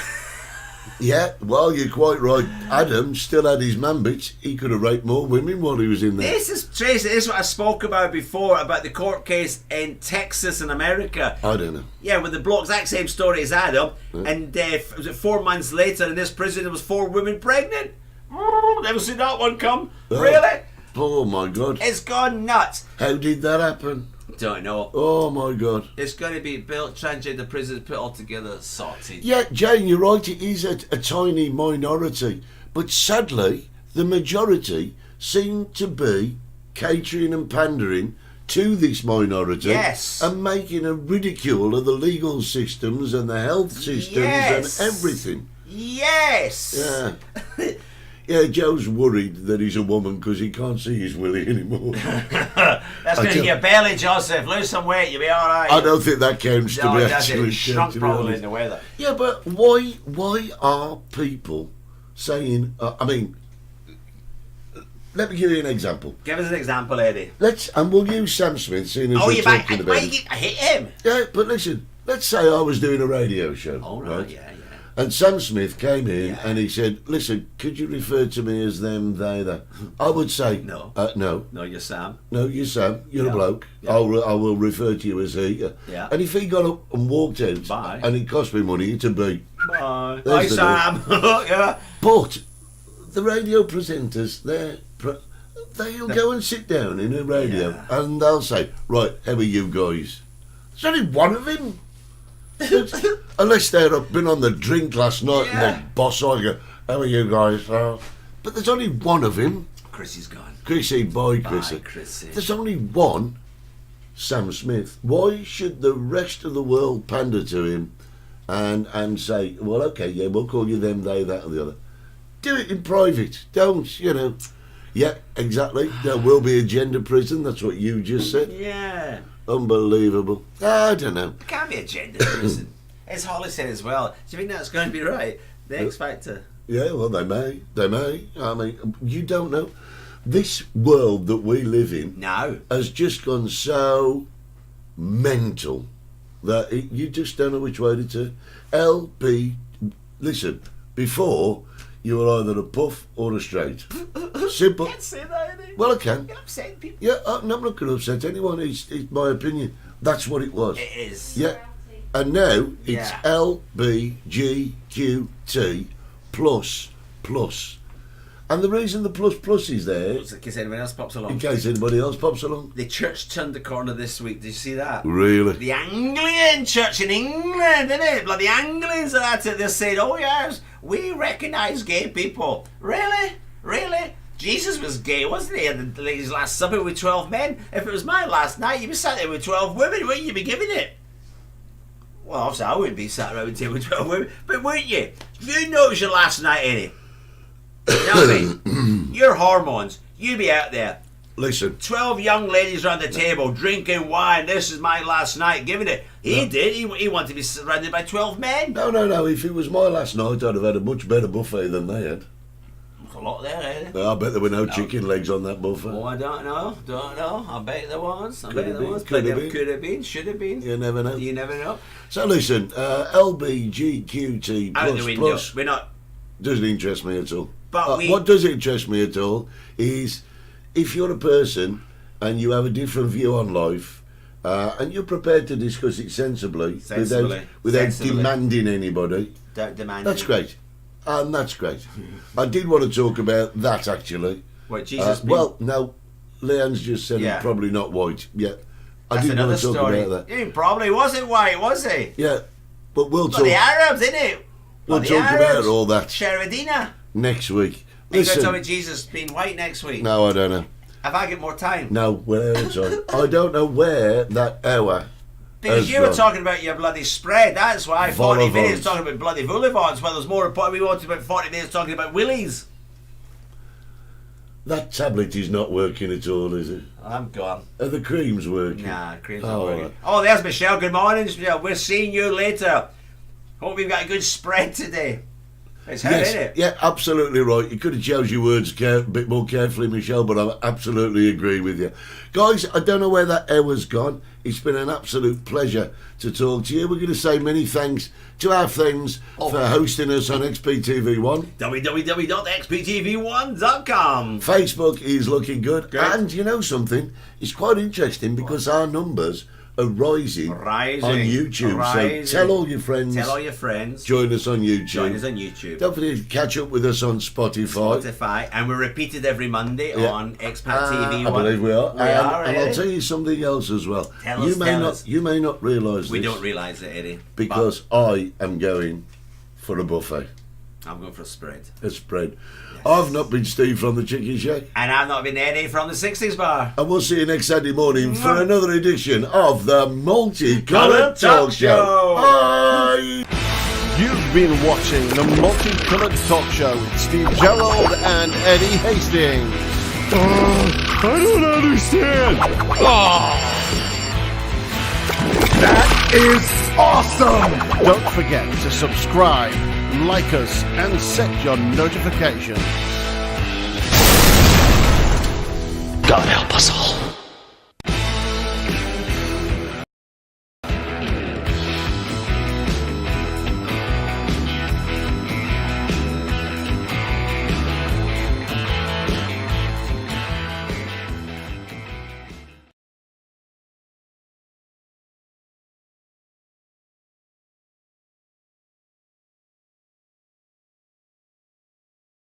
[SPEAKER 5] Yeah, well, you're quite right. Adam still had his man-bits. He could have raped more women while he was in there.
[SPEAKER 4] This is what I spoke about before, about the court case in Texas in America.
[SPEAKER 5] I don't know.
[SPEAKER 4] Yeah, with the bloke, exact same story as Adam. Yeah. And was it 4 months later in this prison, there was 4 women pregnant. Never seen that one come. Really?
[SPEAKER 5] Oh my God.
[SPEAKER 4] It's gone nuts.
[SPEAKER 5] How did that happen?
[SPEAKER 4] Don't know.
[SPEAKER 5] Oh my God.
[SPEAKER 4] It's going to be built, transgender prisons put all together, sorted.
[SPEAKER 5] Yeah, Jane, you're right. It is a tiny minority. But sadly, the majority seem to be catering and pandering to this minority.
[SPEAKER 4] Yes.
[SPEAKER 5] And making a ridicule of the legal systems and the health systems
[SPEAKER 4] Yes.
[SPEAKER 5] and everything.
[SPEAKER 4] Yes.
[SPEAKER 5] Yeah. Yeah, Joe's worried that he's a woman because he can't see his willy anymore.
[SPEAKER 4] That's going to be your belly, Joseph. Lose some weight, you'll be all right.
[SPEAKER 5] I don't think that counts to
[SPEAKER 4] No,
[SPEAKER 5] be
[SPEAKER 4] it doesn't.
[SPEAKER 5] actually
[SPEAKER 4] It shrunk
[SPEAKER 5] to be
[SPEAKER 4] probably
[SPEAKER 5] honest.
[SPEAKER 4] in the weather.
[SPEAKER 5] Yeah, but why are people saying? I mean, let me give you an example.
[SPEAKER 4] Give us an example, Eddie.
[SPEAKER 5] And we'll use Sam Smith, seeing as
[SPEAKER 4] Oh,
[SPEAKER 5] we're
[SPEAKER 4] you're back.
[SPEAKER 5] talking about it.
[SPEAKER 4] I hit him.
[SPEAKER 5] Yeah, but listen, let's say I was doing a radio show,
[SPEAKER 4] Oh, right, yeah.
[SPEAKER 5] and Sam Smith came in
[SPEAKER 4] Yeah.
[SPEAKER 5] and he said, "Listen, could you refer to me as them, they, that?" I would say,
[SPEAKER 4] No.
[SPEAKER 5] no,
[SPEAKER 4] No, you're Sam.
[SPEAKER 5] no, you're Sam, you're
[SPEAKER 4] Yeah.
[SPEAKER 5] a bloke.
[SPEAKER 4] Yeah.
[SPEAKER 5] I will refer to you as he.
[SPEAKER 4] Yeah.
[SPEAKER 5] And if he got up and walked out,
[SPEAKER 4] Bye.
[SPEAKER 5] and it cost me money to be.
[SPEAKER 4] Bye. Hi,
[SPEAKER 5] There's the
[SPEAKER 4] Sam. Yeah.
[SPEAKER 5] But the radio presenters, they'll go and sit down in a radio
[SPEAKER 4] Yeah.
[SPEAKER 5] and they'll say, "Right, how are you guys?" There's only one of him. Unless they've been on the drink last night and
[SPEAKER 4] Yeah.
[SPEAKER 5] they boss on, go, "How are you guys?" But there's only one of him.
[SPEAKER 4] Chrissy's gone.
[SPEAKER 5] Chrissy, boy, Chrissy.
[SPEAKER 4] Bye, Chrissy.
[SPEAKER 5] There's only one Sam Smith. Why should the rest of the world pander to him and say, "Well, okay, yeah, we'll call you them, they, that, or the other"? Do it in private. Don't, Yeah, exactly. There will be a gender prison. That's what you just said.
[SPEAKER 4] Yeah.
[SPEAKER 5] Unbelievable. I don't know.
[SPEAKER 4] It can't be a gender prison. As Holly said as well. Do you think that's going to be right? The X Factor.
[SPEAKER 5] Yeah, well, they may. They may. I mean, you don't know. This world that we live in
[SPEAKER 4] No.
[SPEAKER 5] has just gone so mental that you just don't know which way to turn. Listen, before you were either a puff or a straight. Simple.
[SPEAKER 4] Can't say that, Eddie.
[SPEAKER 5] Well, I can.
[SPEAKER 4] You're upsetting people.
[SPEAKER 5] Yeah, I'm not going to upset anyone. It's my opinion. That's what it was.
[SPEAKER 4] It is.
[SPEAKER 5] Yeah. And now it's
[SPEAKER 4] Yeah.
[SPEAKER 5] LBGQT plus. And the reason the plus is there,
[SPEAKER 4] In case anyone else pops along.
[SPEAKER 5] in case anybody else pops along.
[SPEAKER 4] The church turned the corner this week. Did you see that?
[SPEAKER 5] Really?
[SPEAKER 4] The Anglican church in England, isn't it? Bloody Anglicans are at it. They're saying, "Oh yes, we recognise gay people." Really? Jesus was gay, wasn't he? At his last supper with 12 men. If it was my last night, you'd be sat there with 12 women, wouldn't you be giving it? Well, obviously I wouldn't be sat around with 12 women, but wouldn't you? You know it was your last night, Eddie. You know what I mean? Your hormones, you'd be out there.
[SPEAKER 5] Listen,
[SPEAKER 4] 12 young ladies around the table drinking wine. This is my last night, giving it. He did. He wanted to be surrounded by 12 men.
[SPEAKER 5] no. If it was my last night, I'd have had a much better buffet than they had.
[SPEAKER 4] A lot there, Eddie.
[SPEAKER 5] I bet there were no chicken legs on that buffet.
[SPEAKER 4] Oh, I don't know. I bet there was.
[SPEAKER 5] Could have been,
[SPEAKER 4] Could have been. Should have been.
[SPEAKER 5] You never know.
[SPEAKER 4] You never know.
[SPEAKER 5] So listen, LBGQT
[SPEAKER 4] Out the window.
[SPEAKER 5] plus
[SPEAKER 4] We're not.
[SPEAKER 5] doesn't interest me at all.
[SPEAKER 4] But
[SPEAKER 5] what does interest me at all is if you're a person and you have a different view on life and you're prepared to discuss it sensibly. without demanding anybody.
[SPEAKER 4] Don't demand.
[SPEAKER 5] That's great. And that's great. I did want to talk about that actually.
[SPEAKER 4] What, Jesus?
[SPEAKER 5] Well, no, Leanne's just said
[SPEAKER 4] Yeah.
[SPEAKER 5] it's probably not white. Yeah, I
[SPEAKER 4] That's
[SPEAKER 5] did want
[SPEAKER 4] another
[SPEAKER 5] to talk
[SPEAKER 4] story.
[SPEAKER 5] about that.
[SPEAKER 4] He probably wasn't white, was he?
[SPEAKER 5] Yeah, but we'll
[SPEAKER 4] Bloody
[SPEAKER 5] talk.
[SPEAKER 4] Arabs, innit?
[SPEAKER 5] We'll
[SPEAKER 4] Bloody
[SPEAKER 5] talk about
[SPEAKER 4] Arabs.
[SPEAKER 5] all that
[SPEAKER 4] Sharadina.
[SPEAKER 5] next week.
[SPEAKER 4] Are you going to tell
[SPEAKER 5] Listen,
[SPEAKER 4] me Jesus being white next week?
[SPEAKER 5] no, I don't know.
[SPEAKER 4] Have I got more time?
[SPEAKER 5] No, we're out of time. I don't know where that hour.
[SPEAKER 4] Because
[SPEAKER 5] has
[SPEAKER 4] you were
[SPEAKER 5] gone.
[SPEAKER 4] talking about your bloody spread, that's why. 40
[SPEAKER 5] Vol-au-vents.
[SPEAKER 4] minutes talking about bloody vol-au-vents. Well, there's more important. We wanted about 40 minutes talking about willies.
[SPEAKER 5] That tablet is not working at all, is it?
[SPEAKER 4] I'm gone.
[SPEAKER 5] Are the creams working?
[SPEAKER 4] Nah, cream's
[SPEAKER 5] Oh,
[SPEAKER 4] not working.
[SPEAKER 5] right.
[SPEAKER 4] Oh, there's Michelle. Good morning, Michelle. We're seeing you later. Hope we've got a good spread today. It's her,
[SPEAKER 5] Yes,
[SPEAKER 4] isn't it?
[SPEAKER 5] yeah, absolutely right. You could have chose your words a bit more carefully, Michelle, but I absolutely agree with you. Guys, I don't know where that hour's gone. It's been an absolute pleasure to talk to you. We're going to say many thanks to our friends for hosting us on XPTV1.
[SPEAKER 4] www.xptv1.com.
[SPEAKER 5] Facebook is looking good.
[SPEAKER 4] Great.
[SPEAKER 5] And you know something? It's quite interesting because our numbers rising on YouTube.
[SPEAKER 4] Rising.
[SPEAKER 5] So tell all your friends.
[SPEAKER 4] Tell all your friends.
[SPEAKER 5] Join us on YouTube.
[SPEAKER 4] Join us on YouTube.
[SPEAKER 5] Don't forget to catch up with us on Spotify.
[SPEAKER 4] And we're repeated every Monday on Expat TV.
[SPEAKER 5] I believe we are. And I'll
[SPEAKER 4] Eddie.
[SPEAKER 5] tell you something else as well.
[SPEAKER 4] Tell
[SPEAKER 5] You may not realise this.
[SPEAKER 4] We don't realise it, Eddie.
[SPEAKER 5] Because I am going for a buffet.
[SPEAKER 4] I'm going for a spread.
[SPEAKER 5] A spread. I've not been Steve from the Chicken Shack.
[SPEAKER 4] And I've not been Eddie from the 60s Bar.
[SPEAKER 5] And we'll see you next Saturday morning for another edition of the Multicoloured Talk Show. Bye!
[SPEAKER 3] You've been watching the Multicoloured Talk Show with Steve Gerald and Eddie Hastings.
[SPEAKER 2] I don't understand. That is awesome.
[SPEAKER 3] Don't forget to subscribe, like us, and set your notifications.
[SPEAKER 6] God help us all.